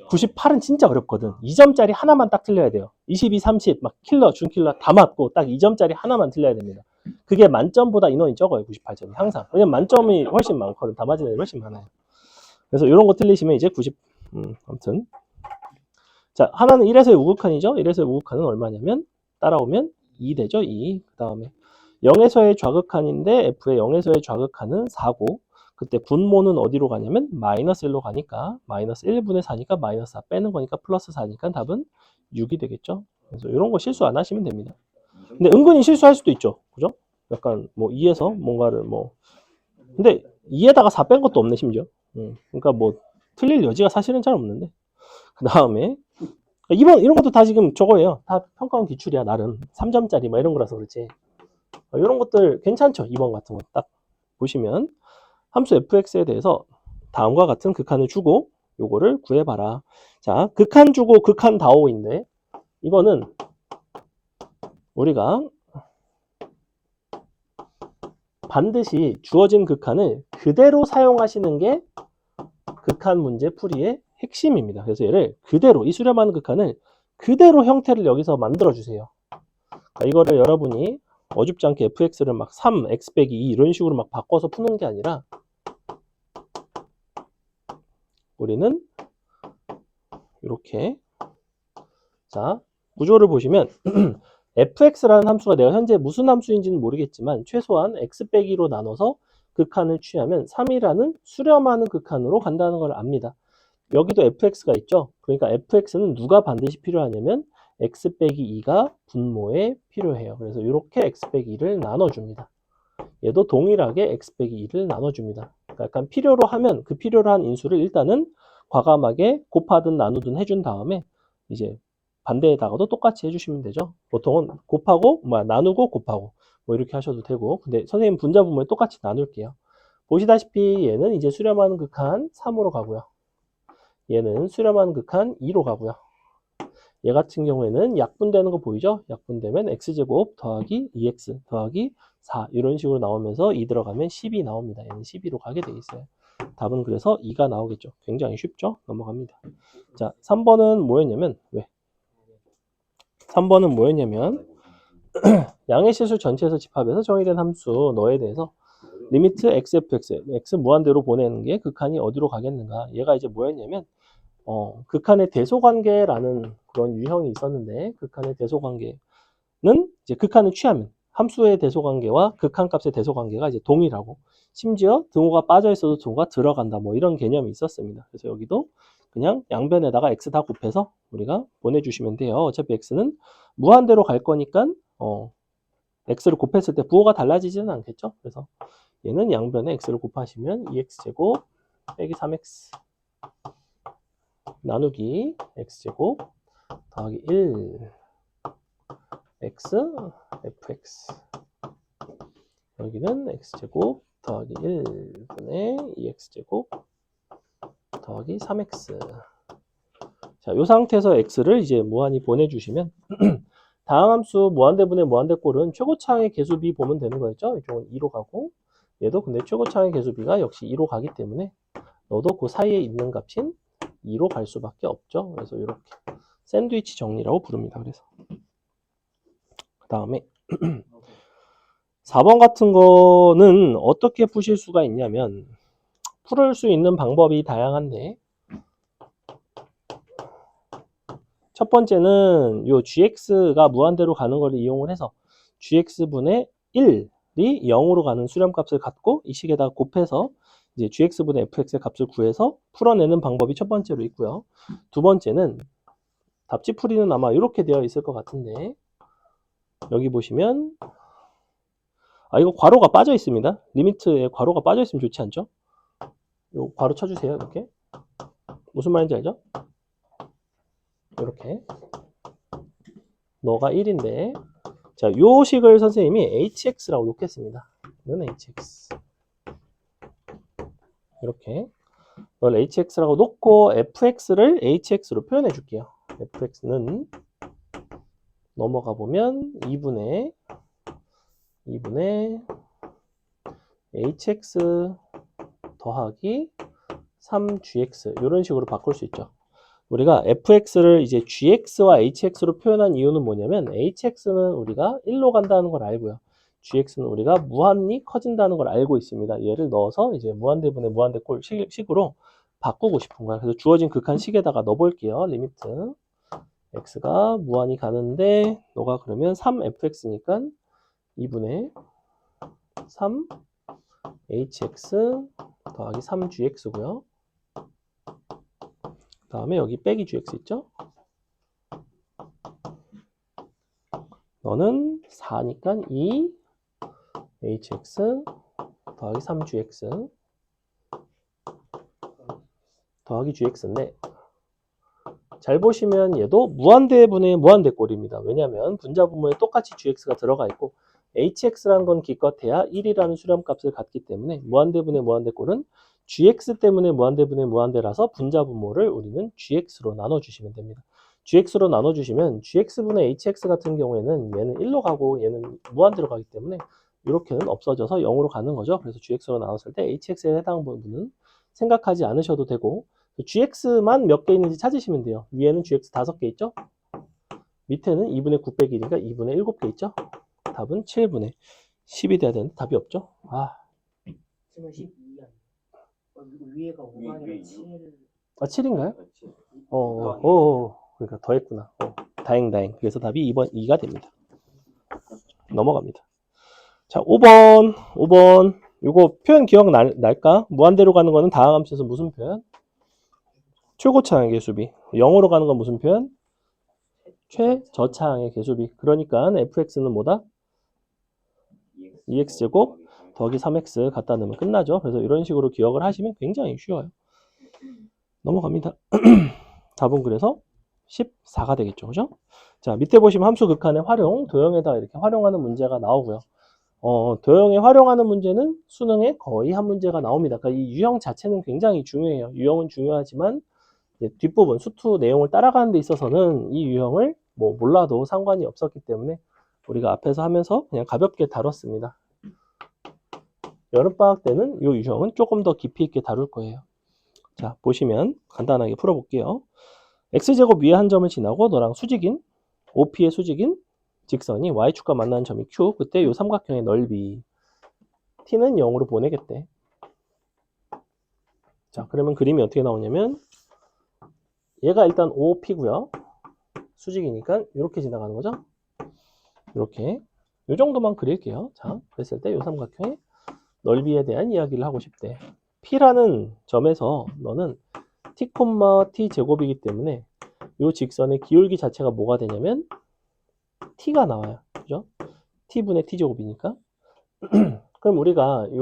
[SPEAKER 1] 98은 진짜 어렵거든. 2점짜리 하나만 딱 틀려야 돼요. 22, 30, 막 킬러, 준킬러 다 맞고 딱 2점짜리 하나만 틀려야 됩니다. 그게 만점보다 인원이 적어요. 98점이 항상. 왜냐면 만점이 훨씬 많거든. 다 맞은 애들이 훨씬 많아요. 그래서 이런 거 틀리시면 이제 90 아무튼 자 하나는 1에서의 우극한이죠. 1에서의 우극한은 얼마냐면 따라오면 2 되죠. 2. 그 다음에 0에서의 좌극한인데 F의 0에서의 좌극한은 4고 그때 분모는 어디로 가냐면 마이너스 1로 가니까 마이너스 1분의 4니까 마이너스 4 빼는 거니까 플러스 4니까 답은 6이 되겠죠. 그래서 이런 거 실수 안 하시면 됩니다. 근데 은근히 실수할 수도 있죠. 그죠? 약간 뭐 2에서 뭔가를 뭐 근데 2에다가 4 뺀 것도 없네 심지어. 그러니까 뭐 틀릴 여지가 사실은 잘 없는데. 그 다음에 이런 것도 다 지금 저거예요. 다 평가원 기출이야. 나름 3점짜리 뭐 이런 거라서 그렇지. 이런 것들 괜찮죠. 2번 같은 거 딱 보시면 함수 fx에 대해서 다음과 같은 극한을 주고 요거를 구해봐라. 자, 극한 주고 극한 다오인데 이거는 우리가 반드시 주어진 극한을 그대로 사용하시는 게 극한 문제 풀이의 핵심입니다. 그래서 얘를 그대로, 이 수렴하는 극한을 그대로 형태를 여기서 만들어 주세요. 그러니까 이거를 여러분이 어줍지 않게 fx를 막 3, x 빼기 2 이런 식으로 막 바꿔서 푸는 게 아니라 우리는 이렇게, 자, 구조를 보시면 fx라는 함수가 내가 현재 무슨 함수인지는 모르겠지만 최소한 x 빼기로 나눠서 극한을 취하면 3이라는 수렴하는 극한으로 간다는 걸 압니다. 여기도 fx가 있죠. 그러니까 fx는 누가 반드시 필요하냐면 x 빼기 2가 분모에 필요해요. 그래서 이렇게 x 빼기 2를 나눠줍니다. 얘도 동일하게 x 빼기 2를 나눠줍니다. 그러니까 약간 필요로 하면 그 필요로 한 인수를 일단은 과감하게 곱하든 나누든 해준 다음에 이제 반대에다가도 똑같이 해주시면 되죠. 보통은 곱하고 나누고 곱하고 뭐 이렇게 하셔도 되고, 근데 선생님 분자 분모에 똑같이 나눌게요. 보시다시피 얘는 이제 수렴하는 극한 3으로 가고요. 얘는 수렴하는 극한 2로 가고요. 얘 같은 경우에는 약분되는 거 보이죠? 약분되면 x제곱 더하기 2x 더하기 4 이런 식으로 나오면서 2 들어가면 10이 나옵니다. 얘는 12로 가게 돼 있어요. 답은 그래서 2가 나오겠죠. 굉장히 쉽죠? 넘어갑니다. 자, 3번은 뭐였냐면 3번은 뭐였냐면 양의 실수 전체에서 집합해서 정의된 함수 너에 대해서 리미트 xfx, x 무한대로 보내는 게 극한이 어디로 가겠는가. 얘가 이제 뭐였냐면 극한의 대소관계라는 그런 유형이 있었는데, 극한의 대소관계는 이제 극한을 취하면 함수의 대소관계와 극한값의 대소관계가 이제 동일하고, 심지어 등호가 빠져 있어도 등호가 들어간다 뭐 이런 개념이 있었습니다. 그래서 여기도 그냥 양변에다가 x 다 곱해서 우리가 보내주시면 돼요. 어차피 x는 무한대로 갈 거니까 x를 곱했을 때 부호가 달라지지는 않겠죠. 그래서 얘는 양변에 x를 곱하시면 2x제곱 빼기 3x 나누기 x제곱 더하기 1 x fx, 여기는 x제곱 더하기 1분의 2x제곱 더하기 3x. 자, 이 상태에서 x를 이제 무한히 보내주시면 다항함수 무한대분의 무한대꼴은 최고차항의 개수비 보면 되는 거였죠. 이쪽은 2로 가고 얘도 근데 최고차항의 개수비가 역시 2로 가기 때문에 너도 그 사이에 있는 값인 2로 갈 수밖에 없죠. 그래서 이렇게 샌드위치 정리라고 부릅니다. 그래서 그 다음에 4번 같은 거는 어떻게 푸실 수가 있냐면, 풀을 수 있는 방법이 다양한데 첫 번째는 요 gx가 무한대로 가는 걸 이용을 해서 gx분의 1이 0으로 가는 수렴값을 갖고 이 식에다가 곱해서 이제 gx분의 fx의 값을 구해서 풀어내는 방법이 첫 번째로 있고요. 두 번째는 답지풀이는 아마 이렇게 되어 있을 것 같은데, 여기 보시면 이거 괄호가 빠져 있습니다. 리미트에 괄호가 빠져 있으면 좋지 않죠? 요 괄호 쳐주세요. 이렇게. 무슨 말인지 알죠? 이렇게. 너가 1인데, 자, 요 식을 선생님이 hx라고 놓겠습니다. 이건 hx. 이렇게. 이걸 hx라고 놓고 fx를 hx로 표현해 줄게요. fx는 넘어가 보면 2분의 hx 더하기 3gx 이런 식으로 바꿀 수 있죠. 우리가 fx를 이제 gx와 hx로 표현한 이유는 뭐냐면, hx는 우리가 1로 간다는 걸 알고요. gx는 우리가 무한히 커진다는 걸 알고 있습니다. 얘를 넣어서 이제 무한대분의 무한대꼴 식으로 바꾸고 싶은 거야. 그래서 주어진 극한 식에다가 넣어볼게요. 리미트 x가 무한히 가는데 너가 그러면 3fx니까 2분의 3 hx 더하기 3gx고요. 그 다음에 여기 빼기 gx 있죠? 너는 4니까 2 hx 더하기 3gx 더하기 gx인데 잘 보시면 얘도 무한대분의 무한대꼴입니다. 왜냐하면 분자분모에 똑같이 gx가 들어가 있고 hx라는 건 기껏해야 1이라는 수렴값을 갖기 때문에 무한대분의 무한대꼴은 gx 때문에 무한대분의 무한대라서 분자분모를 우리는 gx로 나눠주시면 됩니다. gx로 나눠주시면 gx분의 hx 같은 경우에는 얘는 1로 가고 얘는 무한대로 가기 때문에 이렇게는 없어져서 0으로 가는 거죠. 그래서 gx로 나눴을 때 hx에 해당하는 부분은 생각하지 않으셔도 되고 gx만 몇 개 있는지 찾으시면 돼요. 위에는 gx 5개 있죠? 밑에는 2분의 9 빼기 1이니까 2분의 7개 있죠? 답은 7분의 10이 돼야 되는데 답이 없죠? 아,
[SPEAKER 3] 지금 12야. 위에가 5가 아니라 7.
[SPEAKER 1] 아 7인가요?
[SPEAKER 2] 그렇지.
[SPEAKER 1] 그러니까 더했구나. 다행. 그래서 답이 2번 2가 됩니다. 넘어갑니다. 자, 5번. 요거 표현 기억날까? 무한대로 가는 거는 다항함수에서 무슨 표현? 최고차항의 개수비. 0으로 가는 건 무슨 표현? 최저차항의 개수비. 그러니까 fx는 뭐다? 2x제곱 더하기 3x 갖다 넣으면 끝나죠. 그래서 이런 식으로 기억을 하시면 굉장히 쉬워요. 넘어갑니다. 답은 그래서 14가 되겠죠. 그죠? 자, 밑에 보시면 함수 극한의 활용, 도형에다 이렇게 활용하는 문제가 나오고요. 도형에 활용하는 문제는 수능에 거의 한 문제가 나옵니다. 그러니까 이 유형 자체는 굉장히 중요해요. 유형은 중요하지만 이제 뒷부분 수투 내용을 따라가는 데 있어서는 이 유형을 뭐 몰라도 상관이 없었기 때문에 우리가 앞에서 하면서 그냥 가볍게 다뤘습니다. 여름방학 때는 이 유형은 조금 더 깊이 있게 다룰 거예요. 자, 보시면 간단하게 풀어볼게요. x제곱 위에 한 점을 지나고 너랑 수직인 OP의 수직인 직선이 y축과 만나는 점이 Q. 그때 이 삼각형의 넓이 t는 0으로 보내겠대. 자, 그러면 그림이 어떻게 나오냐면 얘가 일단 OP고요. 수직이니까 이렇게 지나가는 거죠. 이렇게 이 정도만 그릴게요. 자, 그랬을 때 이 삼각형의 넓이에 대한 이야기를 하고 싶대. P라는 점에서 너는 t, t 제곱이기 때문에 이 직선의 기울기 자체가 뭐가 되냐면 t가 나와요. 그죠? t분의 t 제곱이니까. 그럼 우리가 이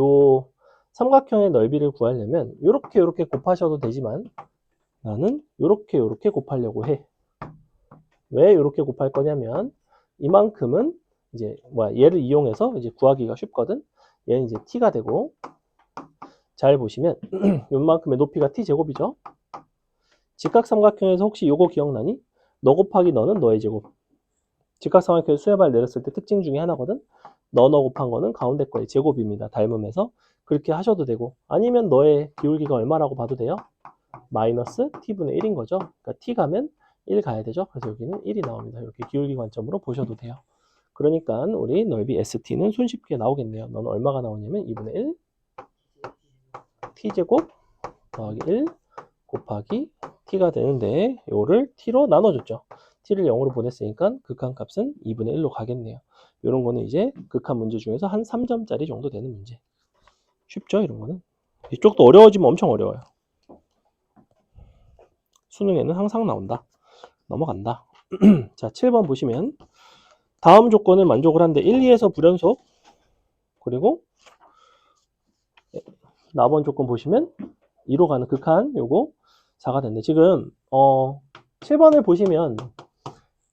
[SPEAKER 1] 삼각형의 넓이를 구하려면 이렇게 곱하셔도 되지만 나는 이렇게 곱하려고 해. 왜 이렇게 곱할 거냐면 이만큼은 이제 얘를 이용해서 이제 구하기가 쉽거든. 얘는 이제 t가 되고 잘 보시면 이만큼의 높이가 t 제곱이죠. 직각삼각형에서 혹시 요거 기억나니? 너 곱하기 너는 너의 제곱. 직각삼각형에서 수열발 내렸을 때 특징 중에 하나거든. 너 곱한 거는 가운데 거의 제곱입니다. 닮으면서 그렇게 하셔도 되고 아니면 너의 기울기가 얼마라고 봐도 돼요? 마이너스 t분의 1인 거죠. 그러니까 t 가면 1 가야 되죠. 그래서 여기는 1이 나옵니다. 이렇게 기울기 관점으로 보셔도 돼요. 그러니까 우리 넓이 ST는 손쉽게 나오겠네요. 너는 얼마가 나오냐면 2분의 1 t제곱 더하기 1 곱하기 t가 되는데 요를 t로 나눠줬죠. t를 0으로 보냈으니까 극한값은 2분의 1로 가겠네요. 이런 거는 이제 극한 문제 중에서 한 3점짜리 정도 되는 문제. 쉽죠? 이런 거는. 이쪽도 어려워지면 엄청 어려워요. 수능에는 항상 나온다. 넘어간다. 자, 7번 보시면 다음 조건을 만족을 하는데 1, 2에서 불연속 그리고 4번 조건 보시면 2로 가는 극한 요거 4가 됐네. 지금 7번을 보시면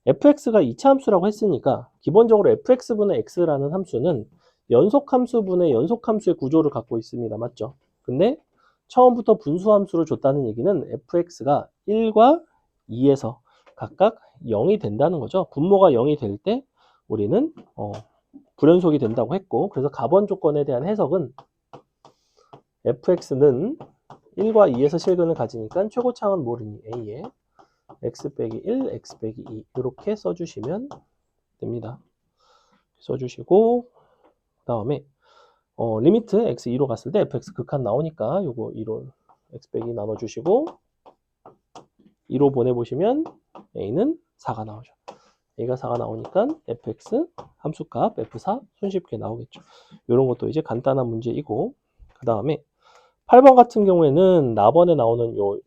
[SPEAKER 1] fx가 2차 함수라고 했으니까 기본적으로 fx분의 x라는 함수는 연속함수분의 연속함수의 구조를 갖고 있습니다. 맞죠? 근데 처음부터 분수함수를 줬다는 얘기는 fx가 1과 2에서 각각 0이 된다는 거죠. 분모가 0이 될 때 우리는 불연속이 된다고 했고 그래서 가번 조건에 대한 해석은 fx는 1과 2에서 실근을 가지니까 최고차항은 모르니 a에 x 빼기 1, x 빼기 2 이렇게 써주시면 됩니다. 써주시고 그 다음에 리미트 x 2로 갔을 때 fx 극한 나오니까 요거 2로 x 빼기 나눠주시고 2로 보내보시면 a는 4가 나오죠. a가 4가 나오니까 fx 함수값 f4 손쉽게 나오겠죠. 이런 것도 이제 간단한 문제이고 그 다음에 8번 같은 경우에는 나번에 나오는 요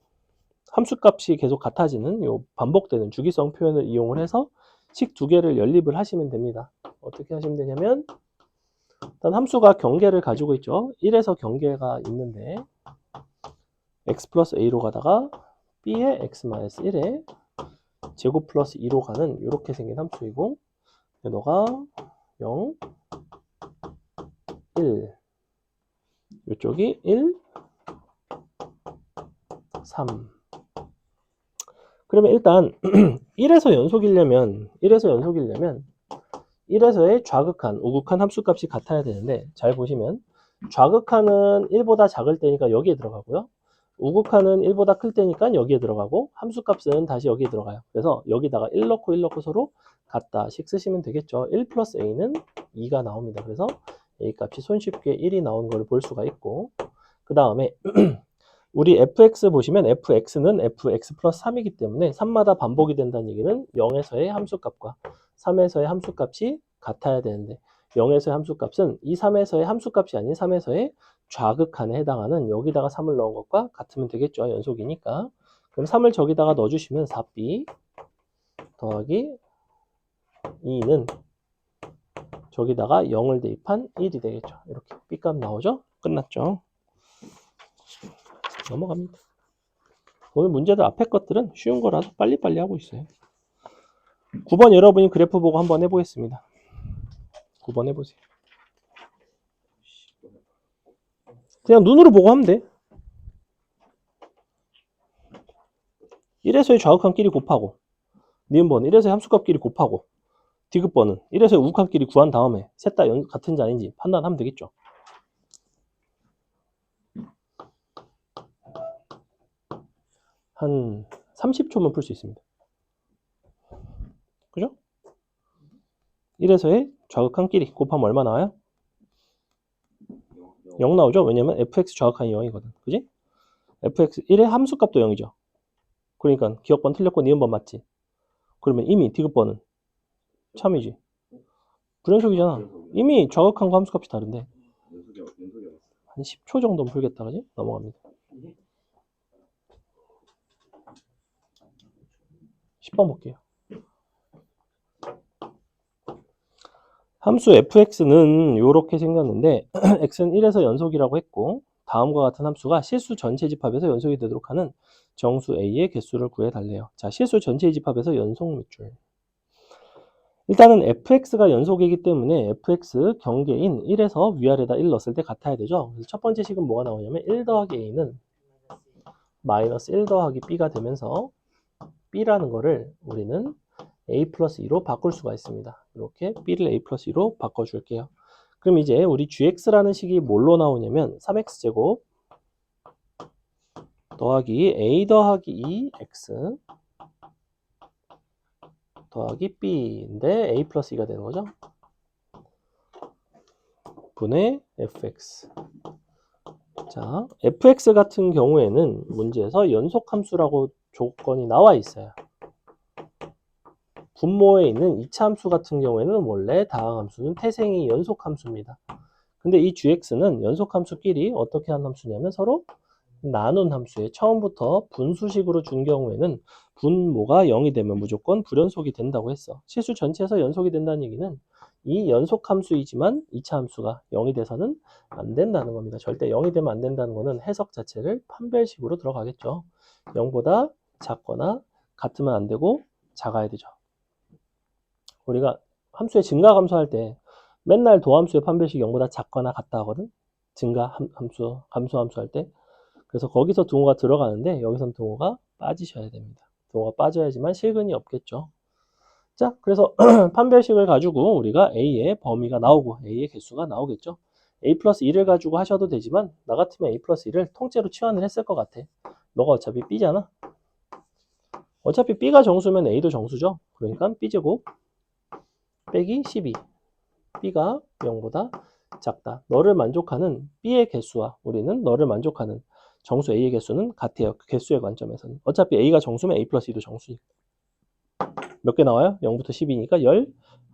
[SPEAKER 1] 함수값이 계속 같아지는 요 반복되는 주기성 표현을 이용을 해서 식 두 개를 연립을 하시면 됩니다. 어떻게 하시면 되냐면 일단 함수가 경계를 가지고 있죠. 1에서 경계가 있는데 x 플러스 a로 가다가 b의 x 마이너스 1에 제곱 플러스 2로 가는 이렇게 생긴 함수이고 너가 0, 1 이쪽이 1, 3 그러면 일단 1에서 연속이려면 1에서의 좌극한, 우극한 함수값이 같아야 되는데 잘 보시면 좌극한은 1보다 작을 때니까 여기에 들어가고요. 우극한은 1보다 클 때니까 여기에 들어가고 함수값은 다시 여기에 들어가요. 그래서 여기다가 1 넣고 1 넣고 서로 같다식 쓰시면 되겠죠. 1 플러스 a는 2가 나옵니다. 그래서 a 값이 손쉽게 1이 나온 걸 볼 수가 있고 그 다음에 우리 fx 보시면 fx는 fx 플러스 3이기 때문에 3마다 반복이 된다는 얘기는 0에서의 함수값과 3에서의 함수값이 같아야 되는데 0에서의 함수값은 이 3에서의 함수값이 아닌 3에서의 좌극한에 해당하는 여기다가 3을 넣은 것과 같으면 되겠죠. 연속이니까. 그럼 3을 저기다가 넣어주시면 4b 더하기 2는 저기다가 0을 대입한 1이 되겠죠. 이렇게 b값 나오죠? 끝났죠. 넘어갑니다. 오늘 문제들 앞에 것들은 쉬운 거라서 빨리빨리 하고 있어요. 9번 여러분이 그래프 보고 한번 해보겠습니다. 9번 해보세요. 그냥 눈으로 보고 하면 돼. 1에서의 좌극한끼리 곱하고 니은번은 1에서의 함수값끼리 곱하고 디귿번은 1에서의 우극한끼리 구한 다음에 셋 다 같은지 아닌지 판단하면 되겠죠. 한 30초면 풀 수 있습니다. 그죠? 1에서의 좌극한끼리 곱하면 얼마 나와요? 0 나오죠? 왜냐면 fx 좌극한이 0이거든. 그지? fx 1의 함수값도 0이죠. 그러니까 기억번 틀렸고 니은번 맞지? 그러면 이미 디귿번은 참이지. 불연속이잖아. 이미 좌극한과 함수값이 다른데 한 10초 정도 풀겠다. 그지? 넘어갑니다. 10번 볼게요. 함수 fx는 이렇게 생겼는데 x는 1에서 연속이라고 했고 다음과 같은 함수가 실수 전체 집합에서 연속이 되도록 하는 정수 a의 개수를 구해달래요. 자, 실수 전체 집합에서 연속 밑줄. 일단은 fx가 연속이기 때문에 fx 경계인 1에서 위아래다 1 넣었을 때 같아야 되죠. 그래서 첫 번째 식은 뭐가 나오냐면 1 더하기 a는 마이너스 1 더하기 b가 되면서 b라는 거를 우리는 a 플러스 2로 바꿀 수가 있습니다. 이렇게 b를 a 플러스 2로 바꿔줄게요. 그럼 이제 우리 gx라는 식이 뭘로 나오냐면 3x제곱 더하기 a 더하기 2x 더하기 b인데 a 플러스 2가 되는 거죠. 분의 fx. 자, fx 같은 경우에는 문제에서 연속함수라고 조건이 나와 있어요. 분모에 있는 2차 함수 같은 경우에는 원래 다항함수는 태생이 연속함수입니다. 근데 이 gx는 연속함수끼리 어떻게 한 함수냐면 서로 나눈 함수에 처음부터 분수식으로 준 경우에는 분모가 0이 되면 무조건 불연속이 된다고 했어. 실수 전체에서 연속이 된다는 얘기는 이 연속함수이지만 2차 함수가 0이 돼서는 안 된다는 겁니다. 절대 0이 되면 안 된다는 거는 해석 자체를 판별식으로 들어가겠죠. 0보다 작거나 같으면 안 되고 작아야 되죠. 우리가 함수의 증가 감소할 때 맨날 도함수의 판별식이 0보다 작거나 같다 하거든. 증가 함수, 감소 함수 할 때. 그래서 거기서 등호가 들어가는데 여기선 등호가 빠지셔야 됩니다. 등호가 빠져야지만 실근이 없겠죠. 자, 그래서 판별식을 가지고 우리가 A의 범위가 나오고 A의 개수가 나오겠죠. A 플러스 2를 가지고 하셔도 되지만 나 같으면 A 플러스 2를 통째로 치환을 했을 것 같아. 너가 어차피 B잖아. 어차피 B가 정수면 A도 정수죠. 그러니까 B제곱 빼기 12. B가 0보다 작다. 너를 만족하는 B의 개수와 우리는 너를 만족하는 정수 A의 개수는 같아요. 그 개수의 관점에서는. 어차피 A가 정수면 A 플러스 2도 정수니까. 몇 개 나와요? 0부터 10이니까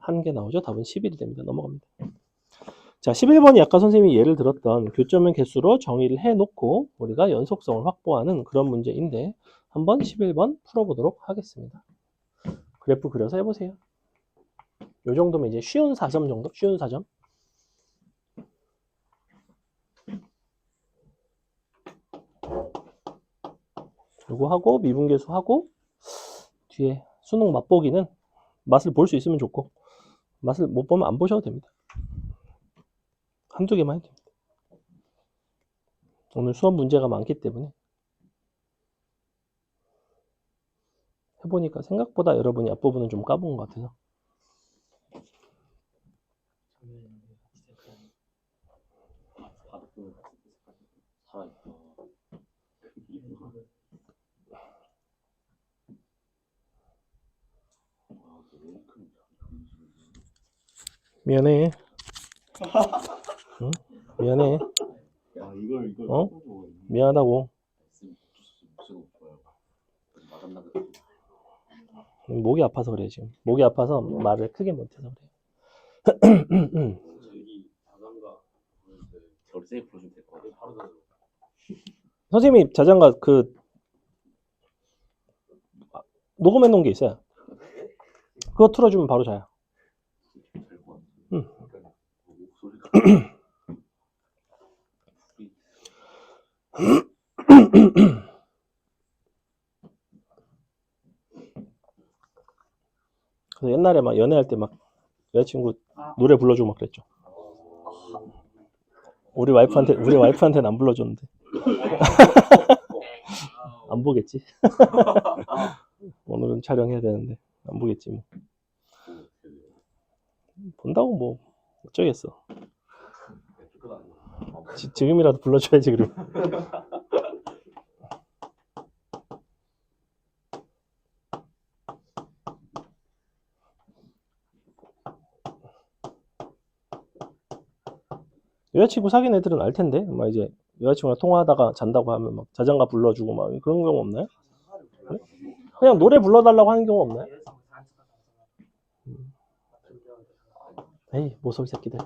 [SPEAKER 1] 11개 나오죠. 답은 11이 됩니다. 넘어갑니다. 자, 11번이 아까 선생님이 예를 들었던 교점의 개수로 정의를 해놓고 우리가 연속성을 확보하는 그런 문제인데 한번 11번 풀어보도록 하겠습니다. 그래프 그려서 해보세요. 요 정도면 이제 쉬운 4점 정도? 쉬운 4점? 요거 하고 미분계수 하고 뒤에 수능 맛보기는 맛을 볼 수 있으면 좋고 맛을 못 보면 안 보셔도 됩니다. 한두 개만 해도 됩니다. 오늘 수업 문제가 많기 때문에 해보니까 생각보다 여러분이 앞부분은 좀 까본 것 같아서
[SPEAKER 2] 바둑도 살아있다.
[SPEAKER 1] 미안해. 응? 미안해.
[SPEAKER 2] 야 이걸
[SPEAKER 1] 어? 미안하다고. 목이 아파서 그래 지금. 목이 아파서 말을 크게 못해서 그래.
[SPEAKER 4] 저기 자장가 부르는데
[SPEAKER 2] 저를 세게 불러주면 될 것 같아요.
[SPEAKER 4] 바로 자주
[SPEAKER 1] 선생님이 자장가 그 녹음해 놓은 게 있어요. 그거 틀어주면 바로 자요.
[SPEAKER 2] 될것 같아요.
[SPEAKER 1] 응.
[SPEAKER 2] 그러니까 목소리가
[SPEAKER 1] 그래서 옛날에 막 연애할 때 막 여자친구 노래 불러주고 막 그랬죠. 우리 와이프한테는 안 불러줬는데. 안 보겠지. 오늘은 촬영해야 되는데 안 보겠지 뭐. 본다고 뭐 어쩌겠어. 지금이라도 불러줘야지 그럼. 여자친구 사귄 애들은 알 텐데 막 이제 여자친구랑 통화하다가 잔다고 하면 막 자장가 불러주고 막 그런 경우 없나요? 그래? 그냥 노래 불러달라고 하는 경우 없나요? 에이 모쏠 새끼들.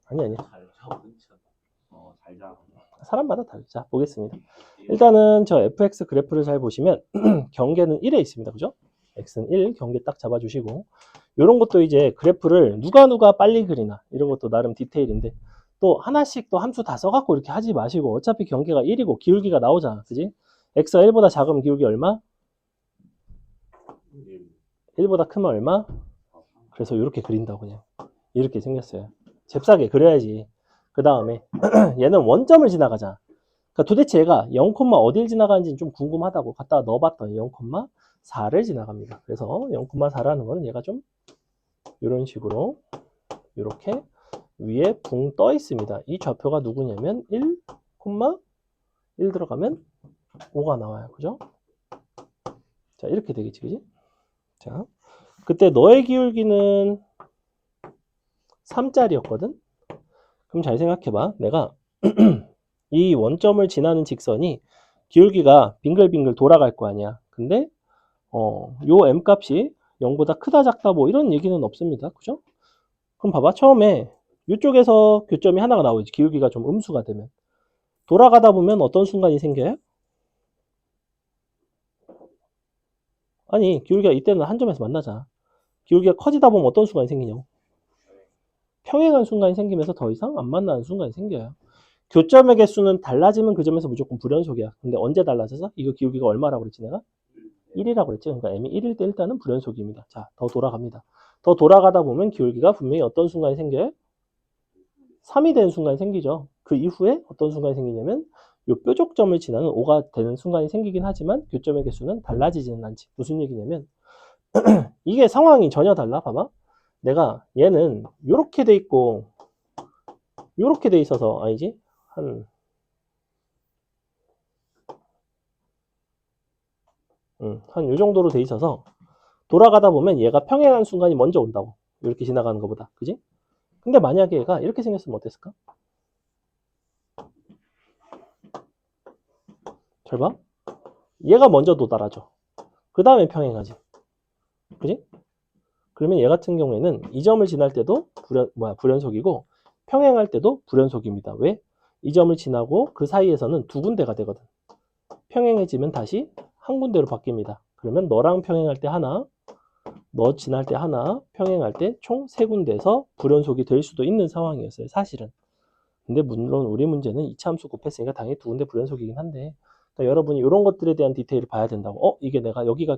[SPEAKER 1] 아니
[SPEAKER 2] 잘 자.
[SPEAKER 1] 사람마다 다르죠. 자 보겠습니다. 일단은 저 fx 그래프를 잘 보시면 경계는 1에 있습니다. 그죠? x는 1 경계 딱 잡아주시고 이런 것도 이제 그래프를 누가 빨리 그리나 이런 것도 나름 디테일인데 또 하나씩 또 함수 다 써갖고 이렇게 하지 마시고 어차피 경계가 1이고 기울기가 나오잖아. 그지? x가 1보다 작으면 기울기 얼마? 1보다 크면 얼마? 그래서 이렇게 그린다고 그냥 이렇게 생겼어요. 잽싸게 그려야지. 그 다음에 얘는 원점을 지나가잖아. 그러니까 도대체 얘가 0, 어딜 지나가는지 좀 궁금하다고 갖다가 넣어봤더니 0,4를 지나갑니다. 그래서 0,4라는 거는 얘가 좀 이런 식으로 이렇게 위에 붕 떠 있습니다. 이 좌표가 누구냐면 1, 1 들어가면 5가 나와요. 그죠? 자, 이렇게 되겠지, 그지? 자, 그때 너의 기울기는 3짜리였거든? 그럼 잘 생각해봐. 내가 이 원점을 지나는 직선이 기울기가 빙글빙글 돌아갈 거 아니야. 근데 요 m 값이 0보다 크다 작다 뭐 이런 얘기는 없습니다. 그죠? 그럼 봐봐. 처음에 이쪽에서 교점이 하나가 나오지. 기울기가 좀 음수가 되면. 돌아가다 보면 어떤 순간이 생겨요? 아니, 기울기가 이때는 한 점에서 만나자. 기울기가 커지다 보면 어떤 순간이 생기냐고. 평행한 순간이 생기면서 더 이상 안 만나는 순간이 생겨요. 교점의 개수는 달라지면 그 점에서 무조건 불연속이야. 근데 언제 달라져서? 이거 기울기가 얼마라고 그랬지 내가? 1이라고 그랬지. 그러니까 m이 1일 때 일단은 불연속입니다. 자, 더 돌아갑니다. 더 돌아가다 보면 기울기가 분명히 어떤 순간이 생겨요? 3이 되는 순간이 생기죠. 그 이후에 어떤 순간이 생기냐면 이 뾰족점을 지나는 5가 되는 순간이 생기긴 하지만 교점의 개수는 달라지지는 않지. 무슨 얘기냐면 이게 상황이 전혀 달라. 봐봐. 내가 얘는 이렇게 돼 있고 이렇게 돼 있어서 아니지? 한 요 정도로 돼 있어서 돌아가다 보면 얘가 평행한 순간이 먼저 온다고. 이렇게 지나가는 것보다. 그지? 근데 만약에 얘가 이렇게 생겼으면 어땠을까? 잘 봐. 얘가 먼저 도달하죠. 그 다음에 평행하지. 그지? 그러면 얘 같은 경우에는 이 점을 지날 때도 불연속이고 평행할 때도 불연속입니다. 왜? 이 점을 지나고 그 사이에서는 두 군데가 되거든. 평행해지면 다시 한 군데로 바뀝니다. 그러면 너랑 평행할 때 하나, 너 지날 때 하나, 평행할 때 총 세 군데에서 불연속이 될 수도 있는 상황이었어요. 사실은. 근데 물론 우리 문제는 이차함수 곱했으니까 당연히 두 군데 불연속이긴 한데 그러니까 여러분이 이런 것들에 대한 디테일을 봐야 된다고. 이게 내가 여기가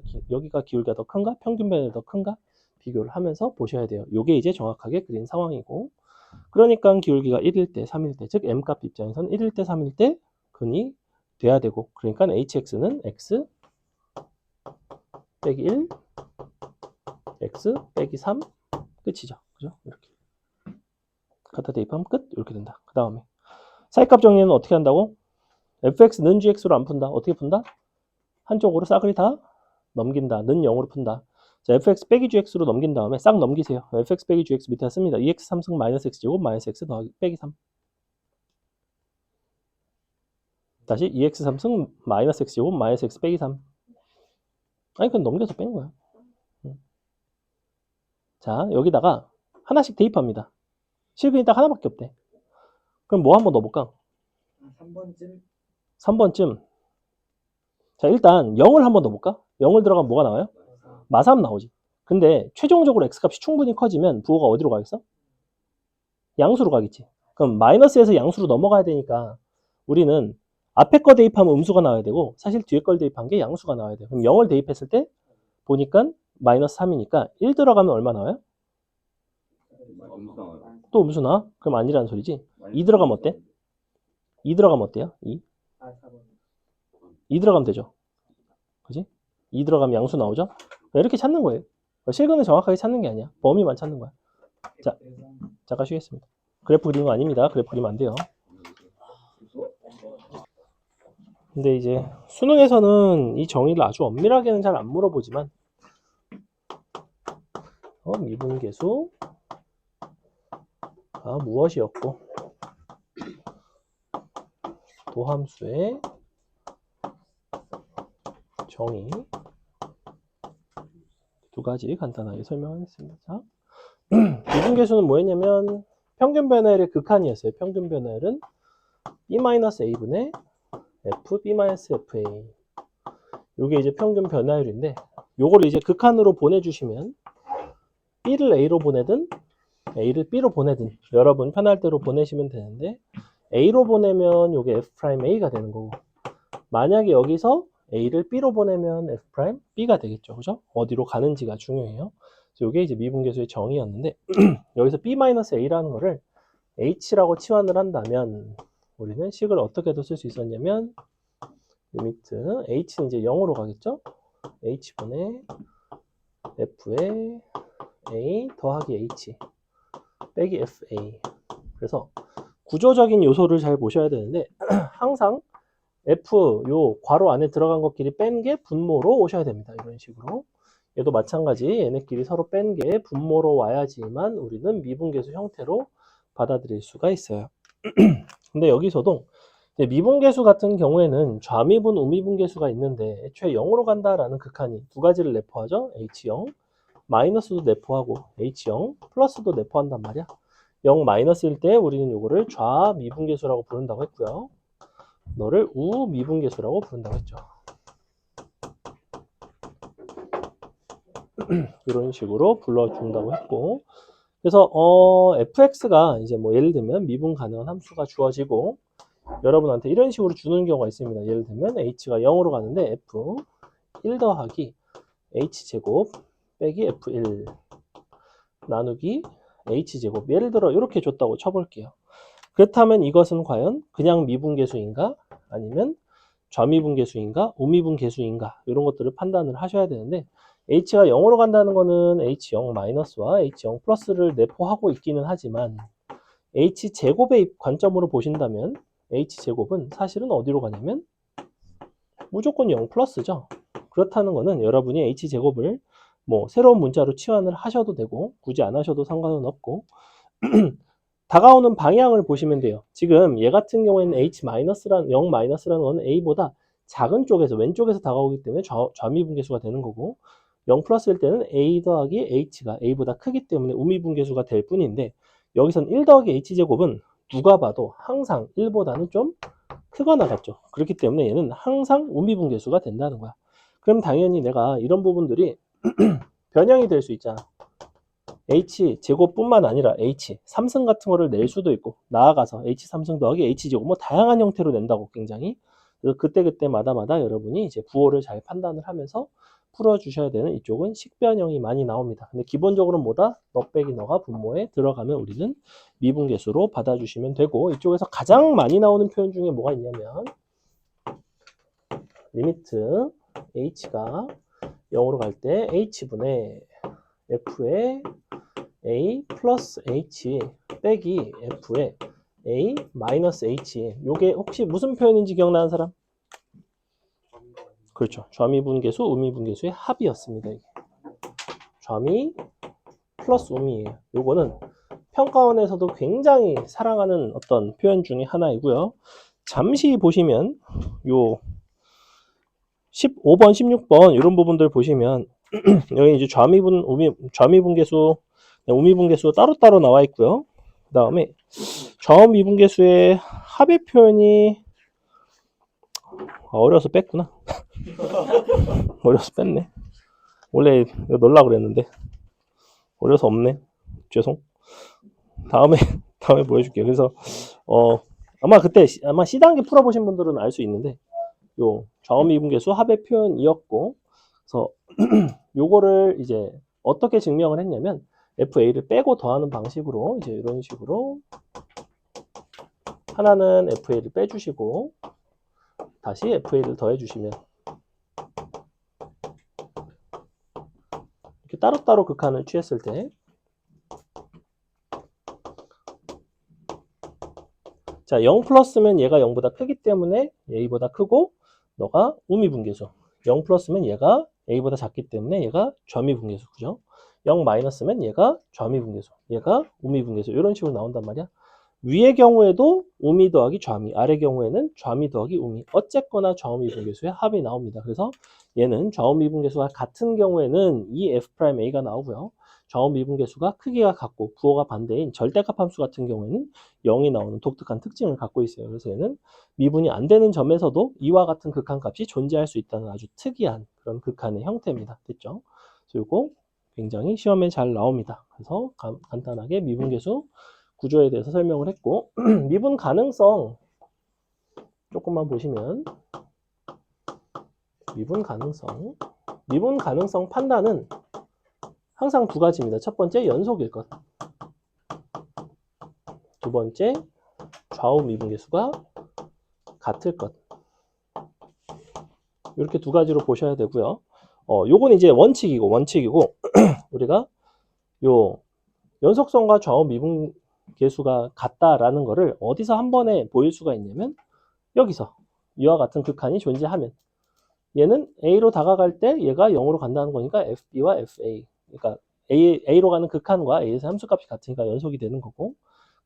[SPEAKER 1] 기울기가 더 큰가? 평균 변화가 더 큰가? 비교를 하면서 보셔야 돼요. 이게 이제 정확하게 그린 상황이고. 그러니까 기울기가 1일 때, 3일 때, 즉 m값 입장에서는 1일 때, 3일 때 근이 돼야 되고, 그러니까 hx는 x 빼기 1, x 빼기 3 끝이죠. 그죠? 이렇게 갖다 대입하면 끝. 이렇게 된다. 그 다음에 사이값 정리는 어떻게 한다고? fx는 gx로 안 푼다. 어떻게 푼다? 한쪽으로 싸그리 다 넘긴다. 는 0으로 푼다. 자, fx 빼기 gx로 넘긴 다음에 싹 넘기세요. fx 빼기 gx 밑에 씁니다. 2x 3승 마이너스 x제곱 마이너스 x 더하기 빼기 3. 다시 2x 3승 마이너스 x제곱 마이너스 x 빼기 3. 아니 그건 넘겨서 뺀 거야. 자, 여기다가 하나씩 대입합니다. 실근이 딱 하나밖에 없대. 그럼 뭐 한번 넣어볼까?
[SPEAKER 3] 3번쯤
[SPEAKER 1] 3번쯤. 자, 일단 0을 한번 넣어볼까? 0을 들어가면 뭐가 나와요? 마삼 나오지. 근데 최종적으로 x값이 충분히 커지면 부호가 어디로 가겠어? 양수로 가겠지. 그럼 마이너스에서 양수로 넘어가야 되니까 우리는 앞에 거 대입하면 음수가 나와야 되고 사실 뒤에 걸 대입한 게 양수가 나와야 돼요. 그럼 0을 대입했을 때 보니까 마이너스 3이니까 1 들어가면 얼마 나와요? 또 음수 나와? 그럼 아니라는 소리지. 2 들어가면 어때? 2 들어가면 어때요? 2?
[SPEAKER 3] 4번
[SPEAKER 1] 2 들어가면 되죠. 그지? 2 들어가면 양수 나오죠? 이렇게 찾는 거예요. 실근을 정확하게 찾는 게 아니야. 범위만 찾는 거야. 자, 잠깐 쉬겠습니다. 그래프 그리는 거 아닙니다. 그래프 그리면 안 돼요. 근데 이제 수능에서는 이 정의를 아주 엄밀하게는 잘 안 물어보지만 미분계수가 무엇이었고 도함수의 정의 두 가지 간단하게 설명하겠습니다. 자, 미분계수는 뭐였냐면 평균 변화율의 극한이었어요. 평균 변화율은 b-a분의 f, b-fa. 요게 이제 평균 변화율인데 요거를 이제 극한으로 보내주시면 b를 a로 보내든 a를 b로 보내든 여러분 편할 대로 보내시면 되는데 a로 보내면 요게 f'a가 되는 거고 만약에 여기서 a를 b로 보내면 f'b가 되겠죠. 그죠? 어디로 가는지가 중요해요. 요게 이제 미분계수의 정의였는데 여기서 b-a라는 거를 h라고 치환을 한다면 우리는 식을 어떻게도 쓸 수 있었냐면 리미트 h는 이제 0으로 가겠죠? h분의 f의 a 더하기 h 빼기 fa. 그래서 구조적인 요소를 잘 보셔야 되는데 항상 f 요 괄호 안에 들어간 것끼리 뺀 게 분모로 오셔야 됩니다. 이런 식으로. 얘도 마찬가지 얘네끼리 서로 뺀 게 분모로 와야지만 우리는 미분계수 형태로 받아들일 수가 있어요. 근데 여기서도 미분계수 같은 경우에는 좌미분, 우미분계수가 있는데 애초에 0으로 간다라는 극한이 두 가지를 내포하죠. H0, 마이너스도 내포하고 H0, 플러스도 내포한단 말이야. 0 마이너스일 때 우리는 이거를 좌미분계수라고 부른다고 했고요. 너를 우미분계수라고 부른다고 했죠. 이런 식으로 불러준다고 했고 그래서 fx가 이제 뭐 예를 들면 미분 가능한 함수가 주어지고 여러분한테 이런 식으로 주는 경우가 있습니다. 예를 들면 h가 0으로 가는데 f 1 더하기 h제곱 빼기 f1 나누기 h제곱 예를 들어 이렇게 줬다고 쳐볼게요. 그렇다면 이것은 과연 그냥 미분계수인가 아니면 좌미분계수인가 우미분계수인가 이런 것들을 판단을 하셔야 되는데 h가 0으로 간다는 거는 h0-와 h0 플러스를 내포하고 있기는 하지만 h제곱의 관점으로 보신다면 h제곱은 사실은 어디로 가냐면 무조건 0 플러스죠. 그렇다는 거는 여러분이 h제곱을 뭐 새로운 문자로 치환을 하셔도 되고 굳이 안 하셔도 상관은 없고 다가오는 방향을 보시면 돼요. 지금 얘 같은 경우에는 h-란 0-라는 건 a보다 작은 쪽에서 왼쪽에서 다가오기 때문에 좌미분계수가 되는 거고 0 플러스일 때는 a 더하기 h가 a보다 크기 때문에 우미분계수가 될 뿐인데 여기선 1 더하기 h제곱은 누가 봐도 항상 1보다는 좀 크거나 같죠. 그렇기 때문에 얘는 항상 우미분계수가 된다는 거야. 그럼 당연히 내가 이런 부분들이 변형이 될 수 있잖아. h제곱뿐만 아니라 h3승 같은 거를 낼 수도 있고 나아가서 h3승 더하기 h제곱 뭐 다양한 형태로 낸다고 굉장히 그래서 그때마다 여러분이 이제 부호를 잘 판단을 하면서 풀어주셔야 되는 이쪽은 식변형이 많이 나옵니다. 근데 기본적으로 뭐다? 너 빼기 너가 분모에 들어가면 우리는 미분계수로 받아주시면 되고, 이쪽에서 가장 많이 나오는 표현 중에 뭐가 있냐면 리미트 h가 0으로 갈 때 h분의 f의 a 플러스 h 빼기 f의 a 마이너스 h. 요게 혹시 무슨 표현인지 기억나는 사람? 그렇죠. 좌미분계수, 우미분계수의 합이었습니다. 이게. 좌미 플러스 우미예요. 요거는 평가원에서도 굉장히 사랑하는 어떤 표현 중에 하나이고요. 잠시 보시면 요 15번, 16번 이런 부분들 보시면 여기 이제 좌미분계수, 우미분계수 따로따로 나와 있고요. 그 다음에 좌우미분계수의 합의 표현이 어려서 뺐구나. 어려서 뺐네. 원래 이거 넣으려고 그랬는데 어려서 없네. 죄송. 다음에 보여줄게요. 그래서 아마 그때 아마 C단계 풀어보신 분들은 알 수 있는데 요 좌우미분계수 합의 표현이었고, 그래서 요거를 이제 어떻게 증명을 했냐면 FA를 빼고 더하는 방식으로 이제 이런 식으로 하나는 FA를 빼주시고 다시 FA를 더해주시면 이렇게 따로따로 극한을 취했을 때, 자, 0 플러스면 얘가 0보다 크기 때문에 A보다 크고 너가 우미분계수, 0 플러스면 얘가 A보다 작기 때문에 얘가 좌미분계수, 그죠? 0 마이너스면 얘가 좌미분계수, 얘가 우미분계수, 이런 식으로 나온단 말이야. 위의 경우에도 우미 더하기 좌미, 아래 경우에는 좌미 더하기 우미, 어쨌거나 좌우미분계수의 합이 나옵니다. 그래서 얘는 좌우미분계수가 같은 경우에는 이 F'A가 나오고요. 좌우미분계수가 크기가 같고 부호가 반대인 절대값 함수 같은 경우에는 0이 나오는 독특한 특징을 갖고 있어요. 그래서 얘는 미분이 안 되는 점에서도 이와 같은 극한값이 존재할 수 있다는 아주 특이한 그런 극한의 형태입니다. 됐죠? 그래서 이거 굉장히 시험에 잘 나옵니다. 그래서 간단하게 미분계수 구조에 대해서 설명을 했고, 미분 가능성 조금만 보시면 미분 가능성 판단은 항상 두 가지입니다. 첫 번째 연속일 것, 두 번째 좌우 미분계수가 같을 것, 이렇게 두 가지로 보셔야 되고요. 요건 이제 원칙이고 우리가 요 연속성과 좌우 미분계수가 같다라는 거를 어디서 한 번에 보일 수가 있냐면 여기서 이와 같은 극한이 존재하면 얘는 A로 다가갈 때 얘가 0으로 간다는 거니까 FB와 FA, 그러니까 A로 가는 극한과 A에서 함수값이 같으니까 연속이 되는 거고,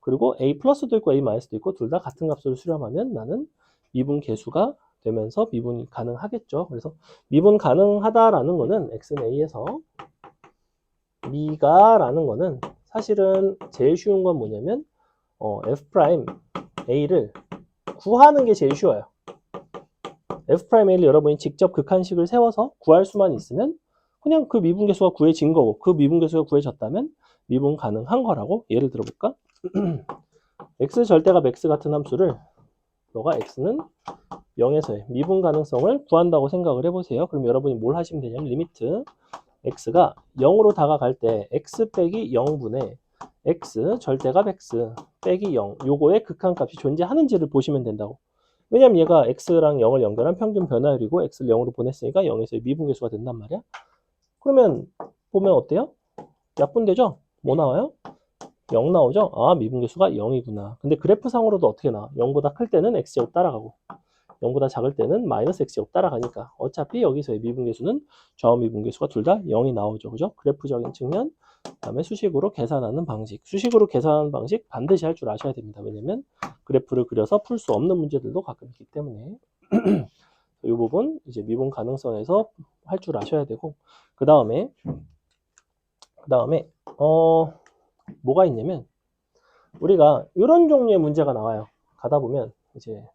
[SPEAKER 1] 그리고 A 플러스도 있고 A 마이너스도 있고 둘 다 같은 값을 수렴하면 나는 미분계수가 되면서 미분이 가능하겠죠. 그래서 미분 가능하다라는 거는 X는 A에서 미가라는 거는 사실은 제일 쉬운 건 뭐냐면 F'A를 구하는 게 제일 쉬워요. F'A를 여러분이 직접 극한식을 세워서 구할 수만 있으면 그냥 그 미분계수가 구해진 거고, 그 미분계수가 구해졌다면 미분 가능한 거라고. 예를 들어볼까? X 절대값 X 같은 함수를 너가 X는 0에서의 미분 가능성을 구한다고 생각을 해보세요. 그럼 여러분이 뭘 하시면 되냐면 리미트 X가 0으로 다가갈 때 X 빼기 0분의 X 절대값 X 빼기 0, 요거의 극한값이 존재하는지를 보시면 된다고. 왜냐면 얘가 X랑 0을 연결한 평균 변화율이고 X를 0으로 보냈으니까 0에서의 미분계수가 된단 말이야. 그러면 보면 어때요? 약분되죠? 뭐 나와요? 0 나오죠? 아, 미분계수가 0이구나. 근데 그래프상으로도 어떻게 나와? 0보다 클 때는 X제곱 따라가고 0보다 작을 때는 마이너스 X제곱 따라가니까 어차피 여기서의 미분계수는 좌우 미분계수가 둘 다 0이 나오죠. 그죠? 그래프적인 측면, 그다음에 수식으로 계산하는 방식. 수식으로 계산하는 방식 반드시 할 줄 아셔야 됩니다. 왜냐면 그래프를 그려서 풀 수 없는 문제들도 가끔 있기 때문에 이 부분 이제 미분 가능성에서 할 줄 아셔야 되고, 그 다음에 뭐가 있냐면 우리가 이런 종류의 문제가 나와요. 가다 보면 이제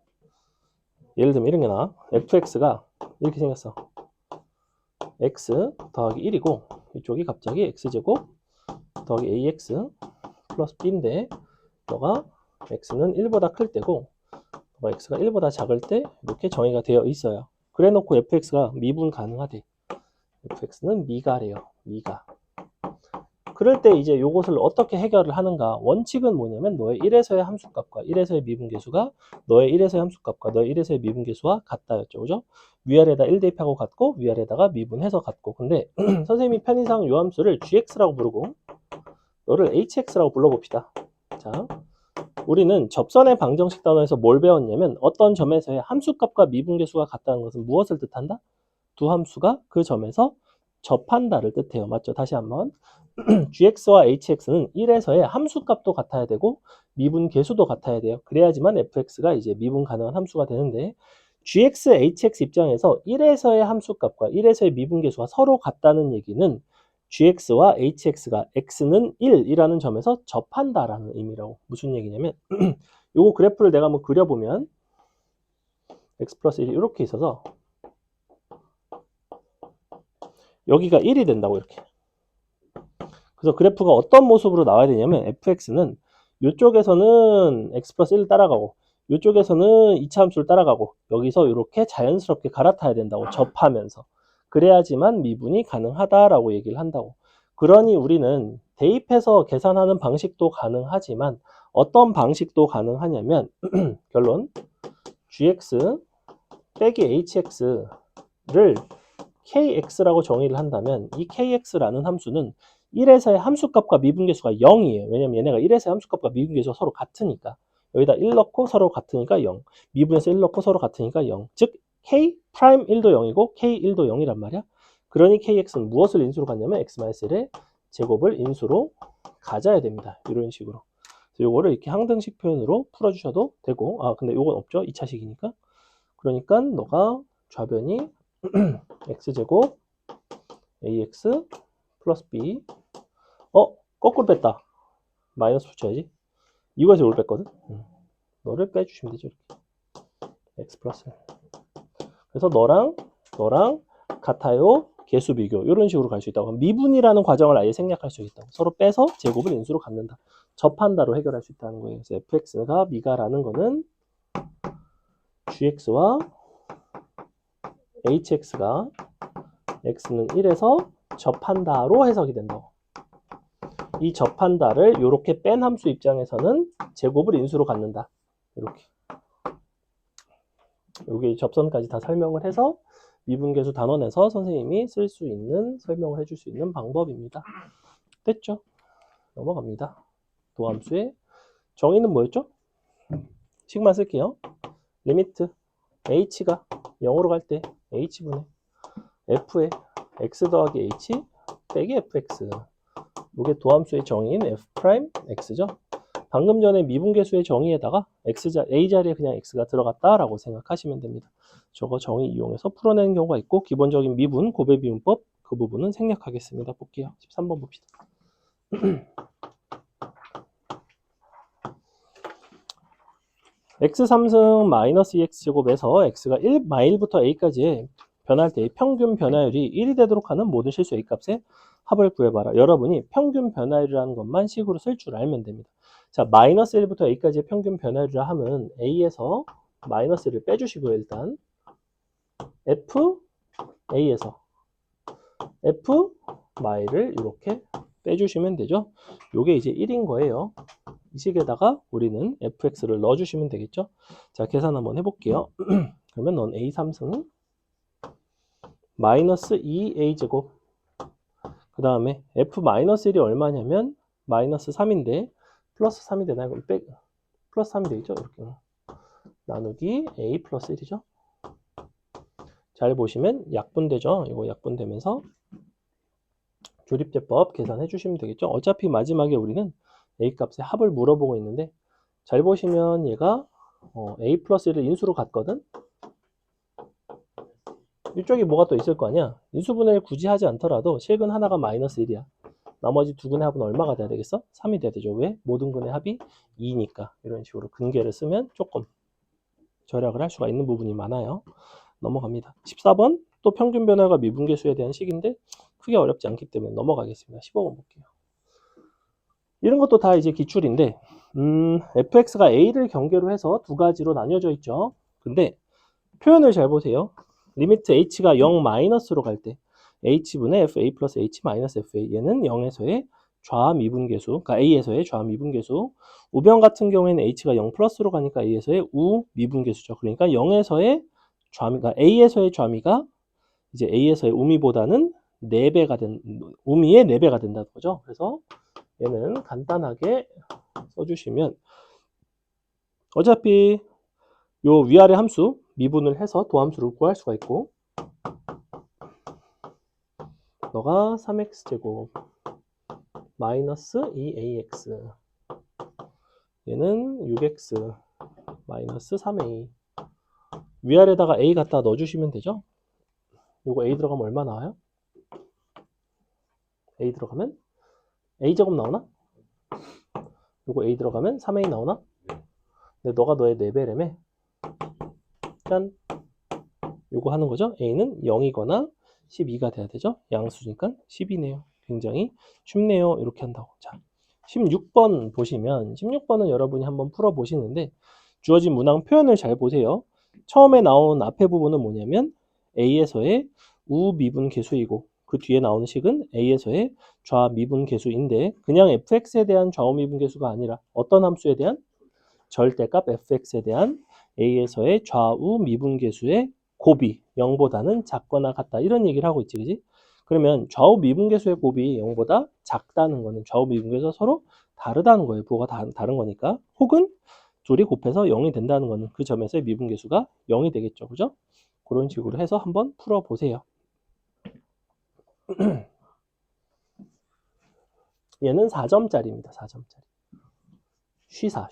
[SPEAKER 1] 예를 들면 이런 게 나와. fx가 이렇게 생겼어. x 더하기 1이고 이쪽이 갑자기 x제곱 더하기 ax 플러스 b인데 너가 x는 1보다 클 때고 x가 1보다 작을 때 이렇게 정의가 되어 있어요. 그래 놓고 fx가 미분 가능하대. fx는 미가래요. 미가. 그럴 때 이제 요것을 어떻게 해결을 하는가? 원칙은 뭐냐면 너의 1에서의 함수값과 1에서의 미분계수가 너의 1에서의 함수값과 너의 1에서의 미분계수와 같다였죠. 그죠? 위아래다 1 대입하고 같고 위아래다가 미분해서 같고. 근데 선생님이 편의상 요 함수를 gx라고 부르고 너를 hx라고 불러봅시다. 자, 우리는 접선의 방정식 단원에서 뭘 배웠냐면 어떤 점에서의 함수값과 미분계수가 같다는 것은 무엇을 뜻한다? 두 함수가 그 점에서 접한다를 뜻해요. 맞죠? 다시 한번. gx와 hx는 1에서의 함수값도 같아야 되고 미분 계수도 같아야 돼요. 그래야지만 fx가 이제 미분 가능한 함수가 되는데 gx, hx 입장에서 1에서의 함수값과 1에서의 미분 계수가 서로 같다는 얘기는 gx와 hx가 x는 1이라는 점에서 접한다라는 의미라고. 무슨 얘기냐면 요거 그래프를 내가 한번 그려보면 x 플러스 1이 이렇게 있어서 여기가 1이 된다고 이렇게. 그래서 그래프가 어떤 모습으로 나와야 되냐면 fx는 이쪽에서는 x 플러스 1을 따라가고 이쪽에서는 2차 함수를 따라가고 여기서 이렇게 자연스럽게 갈아타야 된다고. 접하면서. 그래야지만 미분이 가능하다라고 얘기를 한다고. 그러니 우리는 대입해서 계산하는 방식도 가능하지만 어떤 방식도 가능하냐면 결론 gx 빼기 hx를 kx라고 정의를 한다면 이 kx라는 함수는 1에서의 함수값과 미분계수가 0이에요. 왜냐면 얘네가 1에서의 함수값과 미분계수가 서로 같으니까. 여기다 1 넣고 서로 같으니까 0. 미분에서 1 넣고 서로 같으니까 0. 즉 k 프라임 1도 0이고 k 1도 0이란 말이야. 그러니 kx는 무엇을 인수로 갖냐면 x-1의 제곱을 인수로 가져야 됩니다. 이런 식으로. 그래서 요거를 이렇게 항등식 표현으로 풀어주셔도 되고, 근데 요건 없죠. 2차식이니까. 그러니까 너가 좌변이 x제곱 ax 플러스 b 거꾸로 뺐다. 마이너스 붙여야지. 이거에서 이걸 뺐거든. 너를 빼주시면 되죠. 이렇게. x 플러스. 그래서 너랑 같아요. 개수 비교. 이런 식으로 갈 수 있다고. 미분이라는 과정을 아예 생략할 수 있다고. 서로 빼서 제곱을 인수로 갖는다. 접한다로 해결할 수 있다는 거예요. 그래서 fx가 미가라는 거는 gx와 hx가 x는 1에서 접한다로 해석이 된다고. 이 접한다를 이렇게 뺀 함수 입장에서는 제곱을 인수로 갖는다. 이렇게. 여기 접선까지 다 설명을 해서 미분계수 단원에서 선생님이 쓸 수 있는 설명을 해줄 수 있는 방법입니다. 됐죠? 넘어갑니다. 도함수의 정의는 뭐였죠? 식만 쓸게요. 리미트 h가 0으로 갈 때 h분의 f의 x 더하기 h 빼기 fx. 이게 도함수의 정의인 f'x죠. 방금 전에 미분계수의 정의에다가 a 자리에 그냥 x가 들어갔다라고 생각하시면 됩니다. 저거 정의 이용해서 풀어내는 경우가 있고 기본적인 미분, 고배비문법 그 부분은 생략하겠습니다. 볼게요. 13번 봅시다. x3승 마이너스 2x제곱에서 x가 1부터 a까지의 변할 때의 평균 변화율이 1이 되도록 하는 모든 실수 a값의 합을 구해봐라. 여러분이 평균 변화율이라는 것만 식으로 쓸 줄 알면 됩니다. 자, 마이너스 1부터 a까지의 평균 변화율이라 하면 a에서 마이너스 1을 빼주시고요. 일단 f a에서 f 마이를 이렇게 빼주시면 되죠. 요게 이제 1인 거예요. 이 식에다가 우리는 fx를 넣어주시면 되겠죠. 자, 계산 한번 해볼게요. 그러면 넌 a3승 마이너스 2a제곱 그 다음에 f-1이 얼마냐면 마이너스 3인데 플러스 3이 되나요? 그럼 플러스 3이 되죠? 이렇게 나누기 a 플러스 1이죠. 잘 보시면 약분되죠. 이거 약분되면서 조립제법 계산해 주시면 되겠죠. 어차피 마지막에 우리는 a 값의 합을 물어보고 있는데 잘 보시면 얘가 a 플러스 1을 인수로 갔거든. 이쪽에 뭐가 또 있을 거 아니야. 인수분해를 굳이 하지 않더라도 실근 하나가 마이너스 1이야. 나머지 두 근의 합은 얼마가 돼야 되겠어? 3이 돼야 되죠. 왜? 모든 근의 합이 2니까. 이런 식으로 근계를 쓰면 조금 절약을 할 수가 있는 부분이 많아요. 넘어갑니다. 14번 또 평균 변화가 미분계수에 대한 식인데 크게 어렵지 않기 때문에 넘어가겠습니다. 15번 볼게요. 이런 것도 다 이제 기출인데, fx가 a를 경계로 해서 두 가지로 나뉘어져 있죠. 근데 표현을 잘 보세요. 리미트 h가 0 마이너스로 갈 때 h분의 fa 플러스 h 마이너스 fa, 얘는 0에서의 좌 미분계수, 그러니까 a에서의 좌 미분계수. 우변 같은 경우에는 h가 0 플러스로 가니까 a에서의 우 미분계수죠. 그러니까 0에서의 좌미, 그러니까 a에서의 좌미가 이제 a에서의 우미보다는 4배가 우미의 4배가 된다는 거죠. 그래서 얘는 간단하게 써주시면, 어차피 요 위아래 함수 미분을 해서 도함수를 구할 수가 있고, 너가 3x제곱 마이너스 2ax, 얘는 6x 마이너스 3a, 위아래다가 a 갖다 넣어주시면 되죠. 요거 a 들어가면 얼마 나와요? a 들어가면 a제곱 나오나? 요거 a 들어가면 3a 나오나? 근데 너가 너의 4배라며. 짠. 요거 하는 거죠. a는 0이거나 12가 돼야 되죠. 양수니까 10이네요. 굉장히 쉽네요. 이렇게 한다고. 자, 16번 보시면, 16번은 여러분이 한번 풀어보시는데, 주어진 문항 표현을 잘 보세요. 처음에 나온 앞에 부분은 뭐냐면 a에서의 우미분 계수이고, 그 뒤에 나오는 식은 a에서의 좌미분 계수인데, 그냥 fx에 대한 좌우미분 계수가 아니라 어떤 함수에 대한? 절대값 fx에 대한 a에서의 좌우 미분계수의 곱이 0보다는 작거나 같다, 이런 얘기를 하고 있지, 그지? 그러면 좌우 미분계수의 곱이 0보다 작다는 거는 좌우 미분계수가 서로 다르다는 거예요. 부호가 다른 거니까. 혹은 둘이 곱해서 0이 된다는 거는 그 점에서의 미분계수가 0이 되겠죠, 그죠? 그런 식으로 해서 한번 풀어보세요. 얘는 4점짜리입니다. 4점짜리. 쉬사.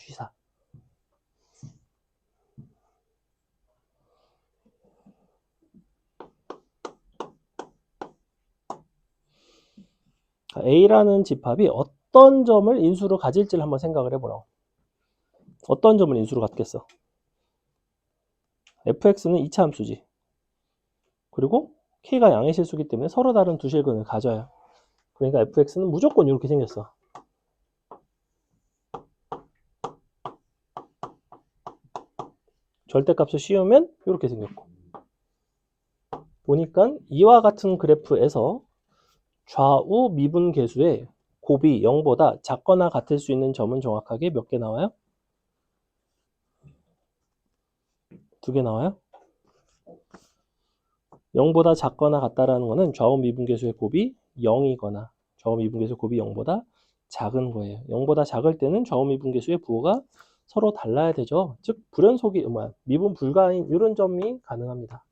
[SPEAKER 1] A라는 집합이 어떤 점을 인수로 가질지를 한번 생각을 해보라고. 어떤 점을 인수로 갖겠어? fx는 2차 함수지. 그리고 k가 양의 실수기 때문에 서로 다른 두 실근을 가져요. 그러니까 fx는 무조건 이렇게 생겼어. 절대값을 씌우면 이렇게 생겼고. 보니까 이와 같은 그래프에서 좌우 미분 계수의 곱이 0보다 작거나 같을 수 있는 점은 정확하게 몇 개 나와요? 2개 나와요? 0보다 작거나 같다라는 거는 좌우 미분계수의 곱이 0이거나 좌우 미분계수의 곱이 0보다 작은 거예요. 0보다 작을 때는 좌우 미분계수의 부호가 서로 달라야 되죠. 즉 불연속이 미분 불가인 이런 점이 가능합니다.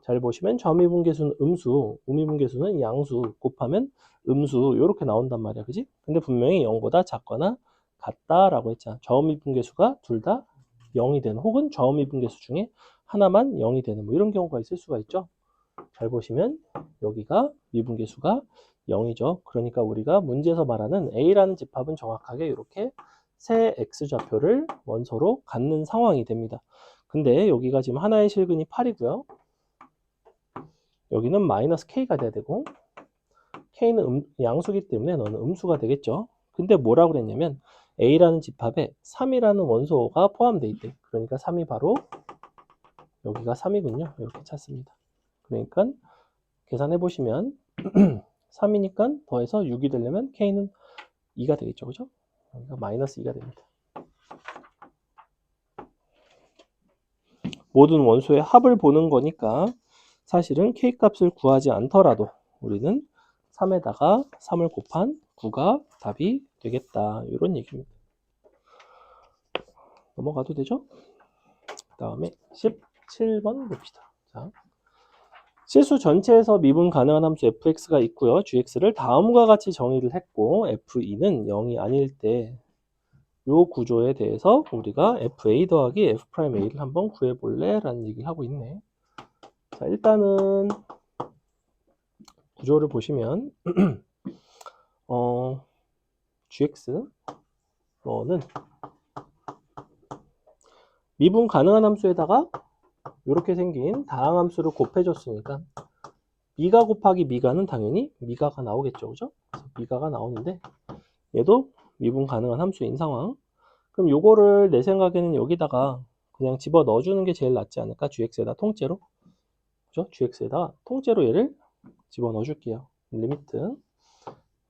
[SPEAKER 1] 잘 보시면 좌우 미분계수는 음수, 우미분계수는 양수 곱하면 음수 이렇게 나온단 말이야, 그지? 근데 분명히 0보다 작거나 같다라고 했잖아. 좌우 미분계수가 둘 다 0이 되는, 혹은 좌우 미분계수 중에 하나만 0이 되는 뭐 이런 경우가 있을 수가 있죠. 잘 보시면 여기가 미분계수가 0이죠. 그러니까 우리가 문제에서 말하는 A라는 집합은 정확하게 이렇게 세 X좌표를 원소로 갖는 상황이 됩니다. 근데 여기가 지금 하나의 실근이 8이고요. 여기는 마이너스 K가 돼야 되고, K는 양수기 때문에 너는 음수가 되겠죠. 근데 뭐라고 그랬냐면 A라는 집합에 3이라는 원소가 포함되어 있대. 그러니까 3이 바로 여기가 3이군요. 이렇게 찾습니다. 그러니까 계산해 보시면 3이니까 더해서 6이 되려면 K는 2가 되겠죠, 그죠? 여기가 마이너스 2가 됩니다. 모든 원소의 합을 보는 거니까 사실은 K 값을 구하지 않더라도 우리는 3에다가 3을 곱한 9가 답이 되겠다, 이런 얘기입니다. 넘어가도 되죠? 그 다음에 17번 봅시다. 자, 실수 전체에서 미분 가능한 함수 fx가 있고요. gx를 다음과 같이 정의를 했고, f2는 0이 아닐 때 이 구조에 대해서 우리가 fa 더하기 f'a를 한번 구해볼래? 라는 얘기를 하고 있네. 자, 일단은 구조를 보시면 gx 너는 미분 가능한 함수에다가 이렇게 생긴 다항함수를 곱해줬으니까 미가 곱하기 미가는 당연히 미가가 나오겠죠, 그죠? 그래서 미가가 나오는데 얘도 미분 가능한 함수인 상황. 그럼 요거를 내 생각에는 여기다가 그냥 집어 넣어주는 게 제일 낫지 않을까? gx에다 통째로. 그죠? gx에다 통째로 얘를 집어 넣어줄게요. 리미트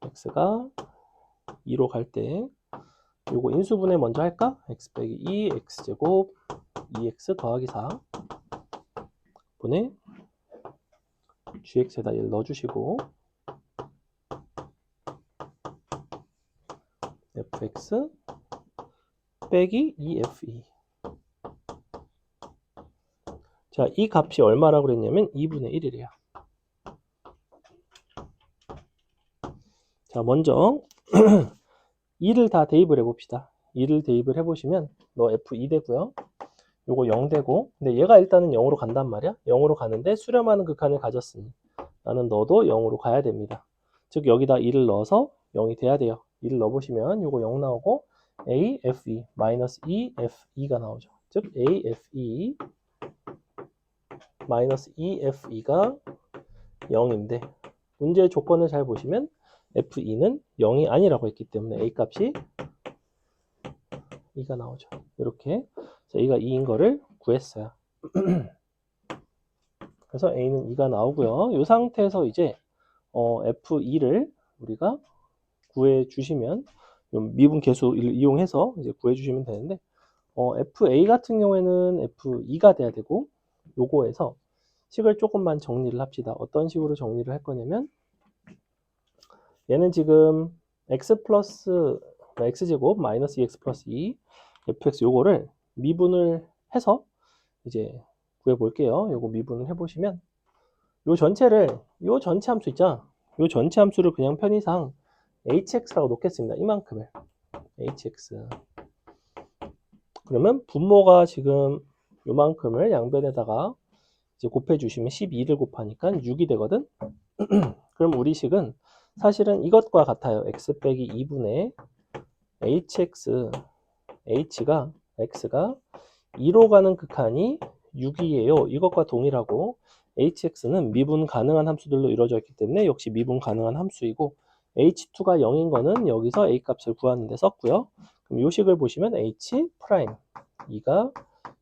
[SPEAKER 1] x가 2로 갈 때 요거 인수분해 먼저 할까? x 빼기 2 x제곱 2x 더하기 4 분의 gx에다 얘를 넣어주시고 fx 빼기 2fe. 자, 이 값이 얼마라고 그랬냐면 2분의 1이래요. 자, 먼저 2를 다 대입을 해봅시다. 2를 대입을 해보시면 너 f2 되고요. 요거 0 되고, 근데 얘가 일단은 0으로 간단 말이야. 0으로 가는데 수렴하는 극한을 가졌으니 나는 너도 0으로 가야 됩니다. 즉 여기다 2를 넣어서 0이 돼야 돼요. 2를 넣어보시면 요거 0 나오고 a, fe, 마이너스 2, fe,가 나오죠. 즉 a, fe, 마이너스 2fe가 0인데 문제의 조건을 잘 보시면 fe,는 0이 아니라고 했기 때문에 a 값이 2가 나오죠. 이렇게 a가 2인 거를 구했어요. 그래서 a는 2가 나오고요. 이 상태에서 이제 f2를 우리가 구해 주시면 미분 계수를 이용해서 이제 구해 주시면 되는데 fa 같은 경우에는 f2가 돼야 되고 요거에서 식을 조금만 정리를 합시다. 어떤 식으로 정리를 할 거냐면 얘는 지금 x 플러스 x제곱 마이너스 2x 플러스 2 fx 요거를 미분을 해서 이제 구해 볼게요. 요거 미분을 해보시면 요 전체를 요 전체 함수 있죠? 요 전체 함수를 그냥 편의상 hx라고 놓겠습니다. 이만큼을 hx. 그러면 분모가 지금 요만큼을 양변에다가 이제 곱해 주시면 12를 곱하니까 6이 되거든. 그럼 우리 식은 사실은 이것과 같아요. x 빼기 2분의 hx, x가 2로 가는 극한이 6이에요. 이것과 동일하고 hx는 미분 가능한 함수들로 이루어져 있기 때문에 역시 미분 가능한 함수이고 h2가 0인 거는 여기서 a 값을 구하는 데 썼고요. 그럼 이 식을 보시면 h 프라임 2가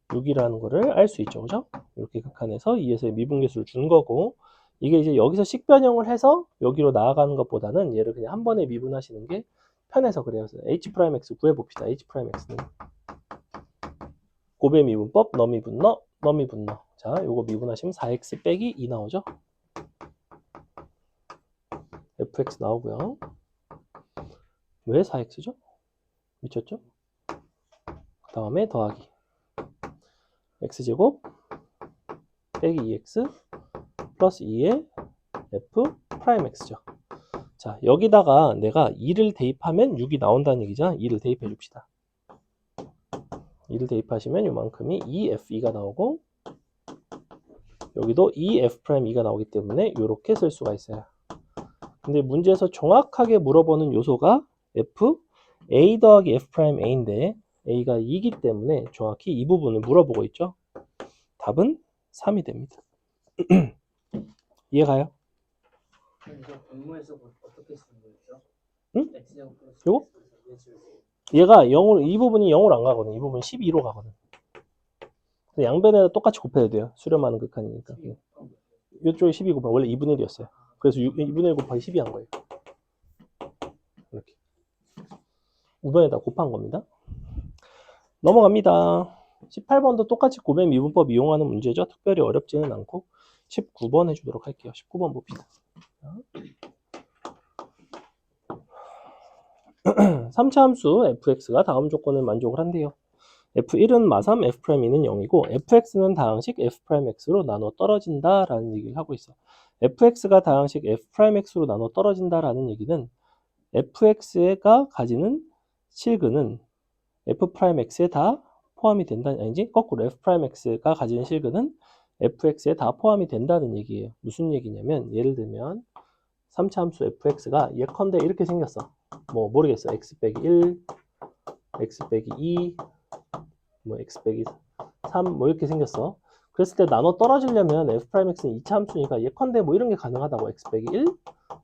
[SPEAKER 1] 6이라는 거를 알 수 있죠. 그죠? 이렇게 극한에서 2에서의 미분계수를 준 거고 이게 이제 여기서 식변형을 해서 여기로 나아가는 것보다는 얘를 그냥 한 번에 미분하시는 게 편해서 그래요. h 프라임 x 구해봅시다. h 프라임 x는 곱의 미분법 너 미분 너 미분 너. 자, 요거 미분하시면 4x 빼기 2 나오죠. fx 나오고요. 왜 4x죠? 미쳤죠? 그 다음에 더하기 x제곱 빼기 2x 플러스 2의 f 프라임 x죠. 자, 여기다가 내가 2를 대입하면 6이 나온다는 얘기잖아. 2를 대입해 줍시다. 2를 대입하시면 요만큼이 2fe,가 나오고 여기도 2f'2가 나오기 때문에 이렇게 쓸 수가 있어요. 근데 문제에서 정확하게 물어보는 요소가 f a 더하기 f'a인데 a가 2이기 때문에 정확히 이 부분을 물어보고 있죠. 답은 3이 됩니다. 이해가요?
[SPEAKER 3] 이거 분모에서 어떻게 쓰는 거였죠?
[SPEAKER 1] 응?
[SPEAKER 3] x제곱 플러스
[SPEAKER 1] 요거?
[SPEAKER 3] x제곱.
[SPEAKER 1] 얘가 0으로 이 부분이 0으로 안 가거든. 이 부분은 12로 가거든. 양변에다 똑같이 곱해야 돼요. 수렴하는 극한이니까. 이쪽에 12 곱하면 원래 2분의 1이었어요. 그래서 2분의 1 곱하기 12 한 거예요. 이렇게 우변에다 곱한 겁니다. 넘어갑니다. 18번도 똑같이 곱의 미분법 이용하는 문제죠. 특별히 어렵지는 않고 19번 해주도록 할게요. 19번 봅시다. 3차 함수 fx가 다음 조건을 만족을 한대요. f1은 마삼, f'는 0이고 fx는 다항식 f'x로 나눠 떨어진다라는 얘기를 하고 있어. fx가 다항식 f'x로 나눠 떨어진다라는 얘기는 fx가 가지는 실근은 f'x에 다 포함이 된다는 아니지? 거꾸로 f'x가 가지는 실근은 fx에 다 포함이 된다는 얘기예요. 무슨 얘기냐면 예를 들면 3차 함수 fx가 예컨대 이렇게 생겼어. 뭐 모르겠어. x 빼기 1, x 빼기 2, 뭐 x 빼기 3, 뭐 이렇게 생겼어. 그랬을 때 나눠 떨어지려면 f'x는 2차 함수니까 예컨대 뭐 이런 게 가능하다고. x 빼기 1,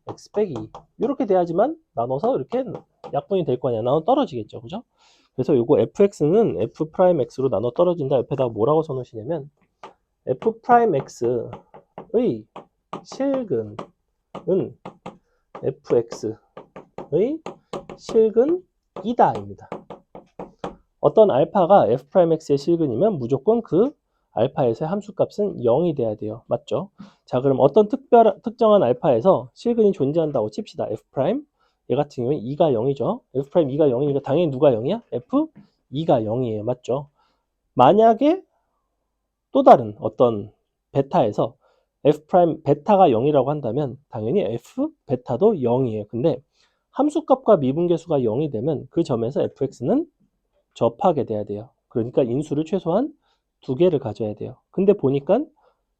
[SPEAKER 1] x 빼기 2 이렇게 돼야지만 나눠서 이렇게 약분이 될 거 아니야. 나눠 떨어지겠죠. 그죠? 그래서 요거 fx는 f 프라임 x로 나눠 떨어진다. 옆에다가 뭐라고 써놓으시냐면 f 프라임 x의 실근은 fx의 실근이다입니다. 어떤 알파가 f 프라임 x의 실근이면 무조건 그 알파에서의 함수값은 0이 돼야 돼요. 맞죠? 자, 그럼 어떤 특정한 알파에서 실근이 존재한다고 칩시다. f 프라임 얘 같은 경우에 2가 0이죠. f 프라임 2가 0이니까 당연히 누가 0이야? f 2가 0이에요. 맞죠? 만약에 또 다른 어떤 베타에서 f 프라임 베타가 0이라고 한다면 당연히 f 베타도 0이에요. 근데 함수값과 미분계수가 0이 되면 그 점에서 fx는 접하게 돼야 돼요. 그러니까 인수를 최소한 2개를 가져야 돼요. 근데 보니까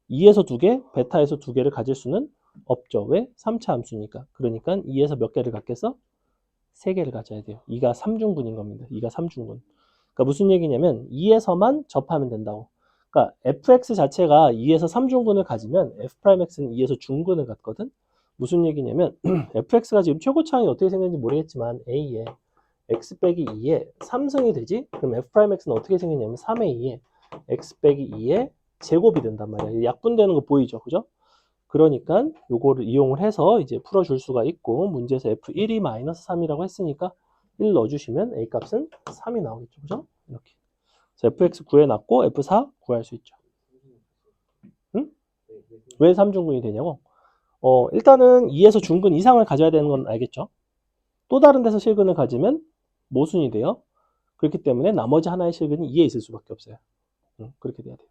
[SPEAKER 1] 2에서 2개, 베타에서 2개를 가질 수는 없죠. 왜? 3차 함수니까. 그러니까 2에서 몇 개를 갖겠어? 3개를 가져야 돼요. 2가 3중근인 겁니다. 2가 3중근. 그러니까 무슨 얘기냐면 2에서만 접하면 된다고. 그러니까 fx 자체가 2에서 3중근을 가지면 f'x는 2에서 중근을 갖거든. 무슨 얘기냐면 fx가 지금 최고차항이 어떻게 생겼는지 모르겠지만 a에 x 빼기 2에 3승이 되지? 그럼 f'x는 어떻게 생겼냐면 3의 2에 x 빼기 2의 제곱이 된단 말이야. 약분되는 거 보이죠? 그죠? 그러니까 요거를 이용을 해서 이제 풀어줄 수가 있고 문제에서 f1이 마이너스 3이라고 했으니까 1 넣어주시면 a 값은 3이 나오겠죠. 그죠? 이렇게. 그래서 fx 구해놨고 f4 구할 수 있죠. 응? 왜 3중근이 되냐고? 일단은 2에서 중근 이상을 가져야 되는 건 알겠죠? 또 다른 데서 실근을 가지면 모순이 돼요. 그렇기 때문에 나머지 하나의 실근이 2에 있을 수밖에 없어요. 그렇게 돼야 돼요.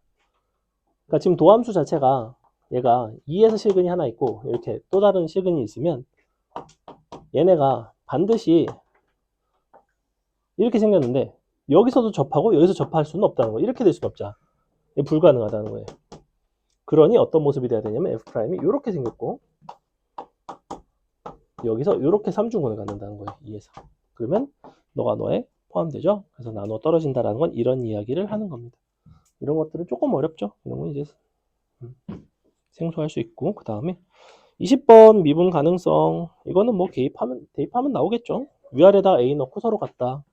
[SPEAKER 1] 그러니까 지금 도함수 자체가 얘가 2에서 실근이 하나 있고 이렇게 또 다른 실근이 있으면 얘네가 반드시 이렇게 생겼는데 여기서도 접하고 여기서 접할 수는 없다는 거예요. 이렇게 될 수는 없잖아. 불가능하다는 거예요. 그러니 어떤 모습이 돼야 되냐면 f'이 이렇게 생겼고 여기서 이렇게 3중근을 갖는다는 거예요. 2에서. 그러면 너가 너에 포함되죠. 그래서 나눠 떨어진다라는 건 이런 이야기를 하는 겁니다. 이런 것들은 조금 어렵죠. 이런 건 이제 생소할 수 있고 그 다음에 20번 미분 가능성 이거는 뭐 대입하면 나오겠죠. 위아래다 a 넣고 서로 같다.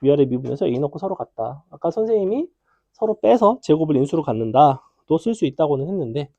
[SPEAKER 1] 위아래 미분에서 a 넣고 서로 같다. 아까 선생님이 서로 빼서 제곱을 인수로 갖는다 또 쓸 수 있다고는 했는데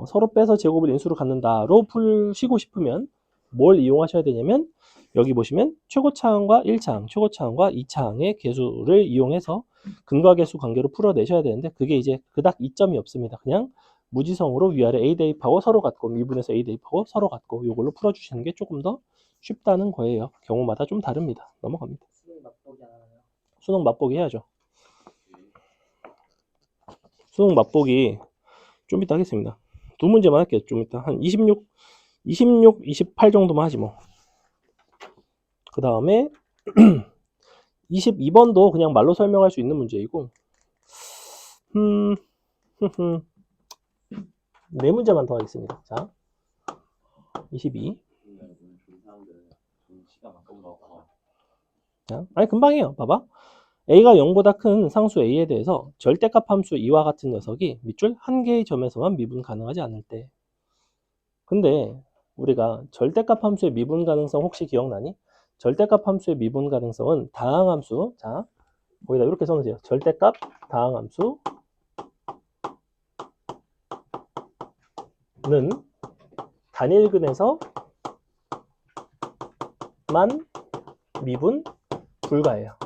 [SPEAKER 1] 서로 빼서 제곱을 인수로 갖는다로 풀시고 싶으면 뭘 이용하셔야 되냐면 여기 보시면 최고차항과 1차항, 최고차항과 2차항의 계수를 이용해서 근과계수 관계로 풀어내셔야 되는데 그게 이제 그닥 이점이 없습니다. 그냥 무지성으로 위아래 A 대입하고 서로 같고 미분에서 A 대입하고 서로 같고 이걸로 풀어주시는 게 조금 더 쉽다는 거예요. 경우마다 좀 다릅니다. 넘어갑니다.
[SPEAKER 3] 수능 맛보기 안 하나요?
[SPEAKER 1] 수능 맛보기 해야죠. 수능 맛보기 좀 이따 하겠습니다. 두 문제만 할게요. 좀 이따 한 26, 28 정도만 하지 뭐. 그 다음에 22번도 그냥 말로 설명할 수 있는 문제이고 4문제만 더 하겠습니다. 자, 22. 자, 아니 금방이에요. 봐봐. a가 0보다 큰 상수 a에 대해서 절대값 함수 2와 같은 녀석이 밑줄 한 개의 점에서만 미분 가능하지 않을 때. 근데 우리가 절대값 함수의 미분 가능성 혹시 기억나니? 절대값 함수의 미분 가능성은 다항함수. 자, 거기다 이렇게 써놓으세요. 절대값 다항함수는 단일근에서만 미분 불가해요.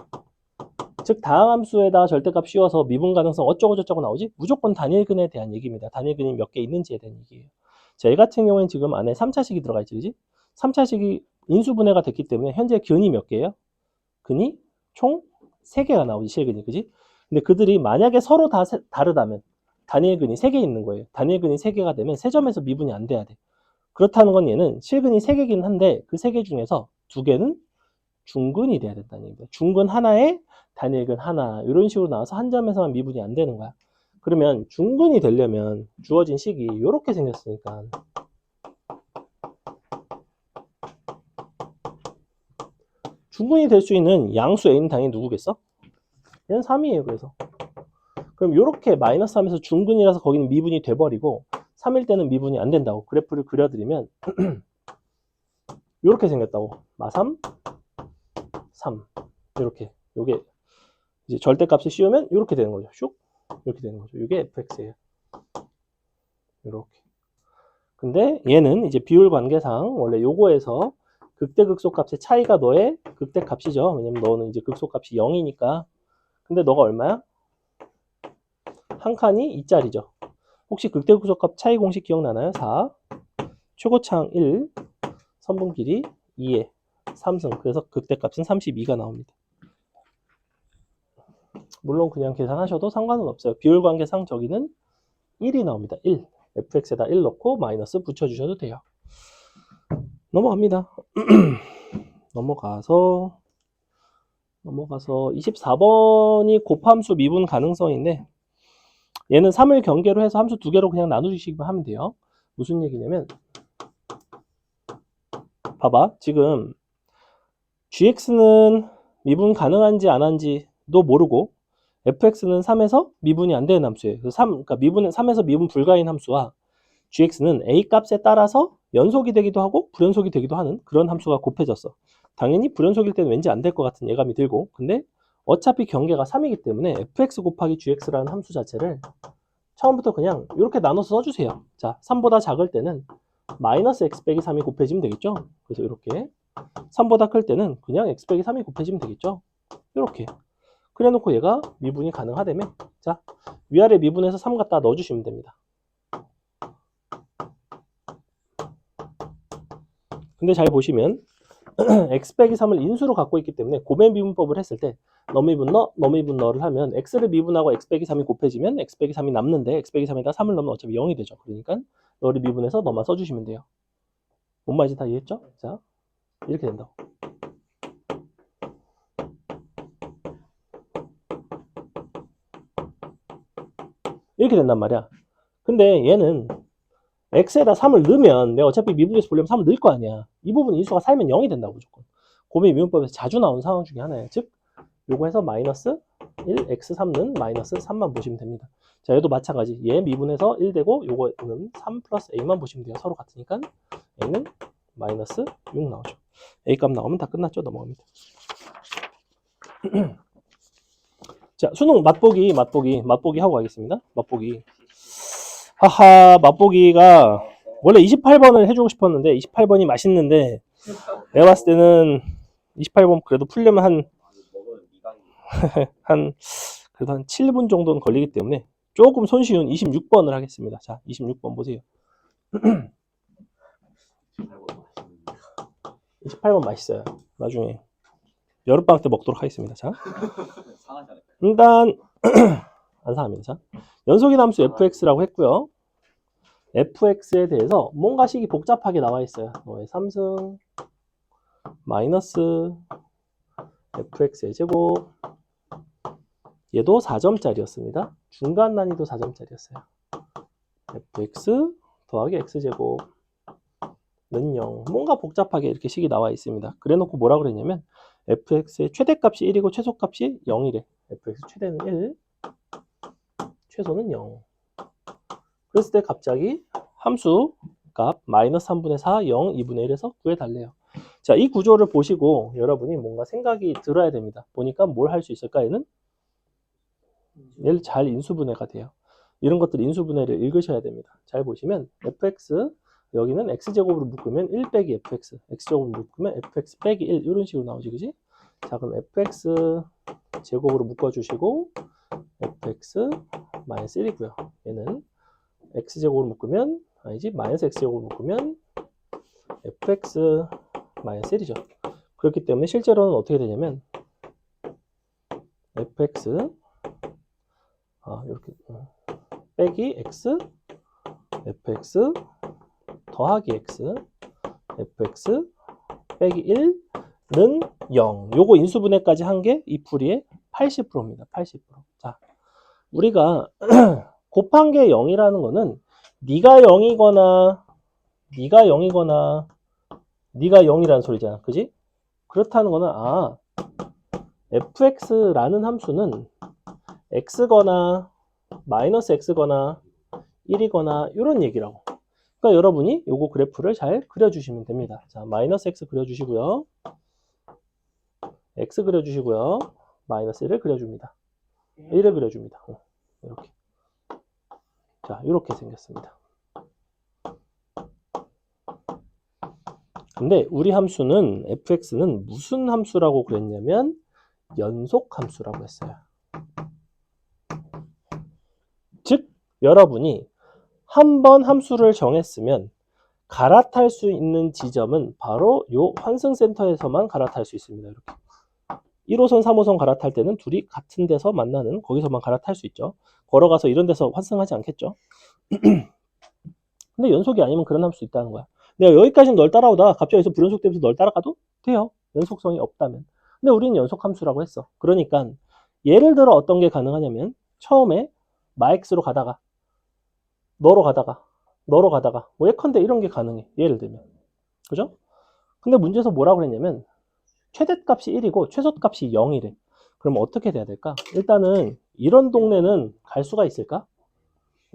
[SPEAKER 1] 즉 다항함수에다 절대값 씌워서 미분 가능성 어쩌고 저쩌고 나오지? 무조건 단일근에 대한 얘기입니다. 단일근이 몇 개 있는지에 대한 얘기예요. 자, 얘 같은 경우에는 지금 안에 3차식이 들어가 있지, 그지? 3차식이 인수분해가 됐기 때문에 현재 근이 몇 개예요? 근이 총 3개가 나오지, 실근이, 그지? 근데 그들이 만약에 서로 다 다르다면 단일근이 3개 있는 거예요. 단일근이 3개가 되면 3점에서 미분이 안 돼야 돼. 그렇다는 건 얘는 실근이 3개긴 한데 그 3개 중에서 2개는 중근이 돼야 된다는 얘기입니다. 중근 하나에 단일근 하나 이런 식으로 나와서 한 점에서만 미분이 안 되는 거야. 그러면 중근이 되려면 주어진 식이 이렇게 생겼으니까 중근이 될 수 있는 양수 a는 당연히 누구겠어? 얘는 3이에요. 그래서 그럼 이렇게 마이너스 3에서 중근이라서 거기는 미분이 돼버리고 3일 때는 미분이 안 된다고 그래프를 그려드리면 요렇게 생겼다고. 마삼 3 이렇게. 요게 이제 절대값을 씌우면 이렇게 되는 거죠. 슉 이렇게 되는 거죠. 이게 fx예요. 이렇게. 근데 얘는 이제 비율 관계상 원래 요거에서 극대극소값의 차이가 너의 극대값이죠. 왜냐면 너는 이제 극소값이 0이니까. 근데 너가 얼마야? 한 칸이 2짜리죠. 혹시 극대극소값 차이 공식 기억나나요? 4 최고차항 1 선분 길이 2에 3승. 그래서 극대값은 32가 나옵니다. 물론 그냥 계산하셔도 상관은 없어요. 비율 관계상 저기는 1이 나옵니다. 1. fx에다 1 넣고 마이너스 붙여주셔도 돼요. 넘어갑니다. 넘어가서 24번이 곱함수 미분 가능성인데 얘는 3을 경계로 해서 함수 두 개로 그냥 나누시기만 하면 돼요. 무슨 얘기냐면 봐봐. 지금 gx는 미분 가능한지 안 한지도 모르고 fx는 3에서 미분이 안 되는 함수예요. 그래서 그러니까 미분은 3에서 미분 불가인 함수와 gx는 a 값에 따라서 연속이 되기도 하고 불연속이 되기도 하는 그런 함수가 곱해졌어. 당연히 불연속일 때는 왠지 안 될 것 같은 예감이 들고, 근데 어차피 경계가 3이기 때문에 fx 곱하기 gx라는 함수 자체를 처음부터 그냥 이렇게 나눠서 써주세요. 자, 3보다 작을 때는 마이너스 x 빼기 3이 곱해지면 되겠죠. 그래서 이렇게 3보다 클 때는 그냥 x 빼기 3이 곱해지면 되겠죠. 이렇게 그래 놓고 얘가 미분이 가능하다면 자, 위아래 미분해서 3 갖다 넣어주시면 됩니다. 근데 잘 보시면 x 빼기 3을 인수로 갖고 있기 때문에 고매 미분법을 했을 때 너미분 너를 하면 x를 미분하고 x 빼기 3이 곱해지면 x 빼기 3이 남는데 x 빼기 3에다 3을 넣으면 어차피 0이 되죠. 그러니까 너를 미분해서 너만 써주시면 돼요. 뭔 말인지 다 이해했죠? 자, 이렇게 된다고. 이렇게 된단 말이야. 근데 얘는 x에다 3을 넣으면 내가 어차피 미분에서 보려면 3을 넣을 거 아니야. 이 부분 인수가 살면 0이 된다고 무조건. 고매 미분법에서 자주 나오는 상황 중에 하나예요. 즉 요거 해서 마이너스 1 x3는 마이너스 3만 보시면 됩니다. 자, 얘도 마찬가지. 얘 미분해서 1 되고 요거는 3 플러스 a만 보시면 돼요. 서로 같으니까 a는 마이너스 6 나오죠. a 값 나오면 다 끝났죠. 넘어갑니다. 자, 수능 맛보기 하고 가겠습니다. 맛보기. 하하, 맛보기가 원래 28번을 해주고 싶었는데 28번이 맛있는데 내가 봤을 때는 28번 그래도 풀려면 그래도 한 7분 정도는 걸리기 때문에 조금 손쉬운 26번을 하겠습니다. 자, 26번 보세요. 28번 맛있어요. 나중에 여름방학 때 먹도록 하겠습니다. 자, 일단 안 상합니다. 자, 연속인 함수 fx라고 했고요. fx에 대해서 뭔가 식이 복잡하게 나와 있어요. 너의 3승 마이너스 fx의 제곱. 얘도 4점짜리였습니다. 중간 난이도 4점짜리였어요. fx 더하기 x제곱는 0. 뭔가 복잡하게 이렇게 식이 나와 있습니다. 그래 놓고 뭐라 그랬냐면 fx의 최대값이 1이고 최소값이 0이래. fx 최대는 1, 최소는 0. 그랬을 때 갑자기 함수 값 마이너스 3분의 4, 0, 2분의 1에서 구해달래요. 자, 이 구조를 보시고 여러분이 뭔가 생각이 들어야 됩니다. 보니까 뭘 할 수 있을까? 얘는 얘를 잘 인수분해가 돼요. 이런 것들 인수분해를 읽으셔야 됩니다. 잘 보시면 fx 여기는 x제곱으로 묶으면 1 빼기 fx, x제곱으로 묶으면 fx 빼기 1 이런 식으로 나오지, 그지? 자, 그럼 fx 제곱으로 묶어주시고 fx 마이너스 1이고요. 얘는 x제곱으로 묶으면 아니지 마이너스 x제곱으로 묶으면 fx 마이너스 1이죠. 그렇기 때문에 실제로는 어떻게 되냐면 fx 이렇게 빼기 x fx 더하기 x fx 빼기 1는 0. 요거 인수분해까지 한 게 이 풀이의 80%입니다. 80%. 자, 우리가 곱한 게 0이라는 거는 네가 0이거나 네가 0이라는 소리잖아. 그지? 그렇다는 거는 fx라는 함수는 x거나 마이너스 x거나 1이거나 이런 얘기라고. 그러니까 여러분이 요거 그래프를 잘 그려주시면 됩니다. 자, 마이너스 x 그려주시고요. x 그려주시고요. 마이너스 1을 그려줍니다. 1을 그려줍니다. 이렇게. 자, 이렇게 생겼습니다. 근데 우리 함수는 fx는 무슨 함수라고 그랬냐면 연속 함수라고 했어요. 즉 여러분이 한 번 함수를 정했으면 갈아탈 수 있는 지점은 바로 요 환승센터에서만 갈아탈 수 있습니다. 이렇게 1호선, 3호선 갈아탈 때는 둘이 같은 데서 만나는 거기서만 갈아탈 수 있죠. 걸어가서 이런 데서 환승하지 않겠죠. 근데 연속이 아니면 그런 함수 있다는 거야. 내가 여기까지는 널 따라오다가 갑자기 여기서 불연속되면서 널 따라가도 돼요. 연속성이 없다면. 근데 우리는 연속함수라고 했어. 그러니까 예를 들어 어떤 게 가능하냐면 처음에 마x로 가다가 너로 가다가 뭐 예컨대 이런 게 가능해. 예를 들면. 그죠? 근데 문제에서 뭐라고 그랬냐면 최대값이 1이고 최소값이 0이래. 그럼 어떻게 돼야 될까? 일단은 이런 동네는 갈 수가 있을까?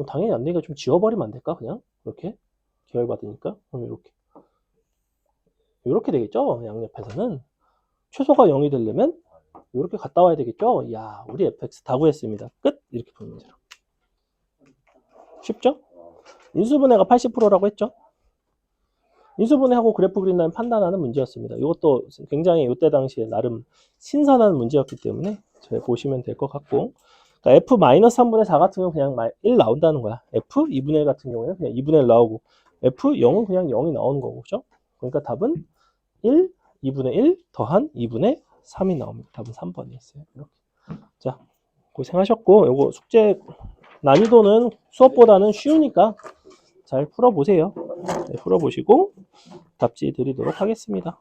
[SPEAKER 1] 당연히 안 되니까 좀 지워버리면 안 될까? 그냥 이렇게 계열받으니까. 그럼 이렇게 되겠죠? 양옆에서는 최소가 0이 되려면 이렇게 갔다 와야 되겠죠? 야, 우리 fx 다 구했습니다. 끝! 이렇게 보는 문제로. 쉽죠? 인수분해가 80%라고 했죠? 인수분해하고 그래프 그린다면 판단하는 문제였습니다. 이것도 굉장히 이때 당시에 나름 신선한 문제였기 때문에 잘 보시면 될 것 같고, 그러니까 f-3분의 4 같은 경우는 그냥 1 나온다는 거야. f 2분의 1 같은 경우에는 그냥 2분의 1 나오고 f 0은 그냥 0이 나오는 거고, 그죠? 그러니까 답은 1, 2분의 1 더한 2분의 3이 나옵니다. 답은 3번이었어요. 이렇게. 자, 고생하셨고, 요거 숙제 난이도는 수업보다는 쉬우니까 잘 풀어보세요. 네, 풀어보시고 답지 드리도록 하겠습니다.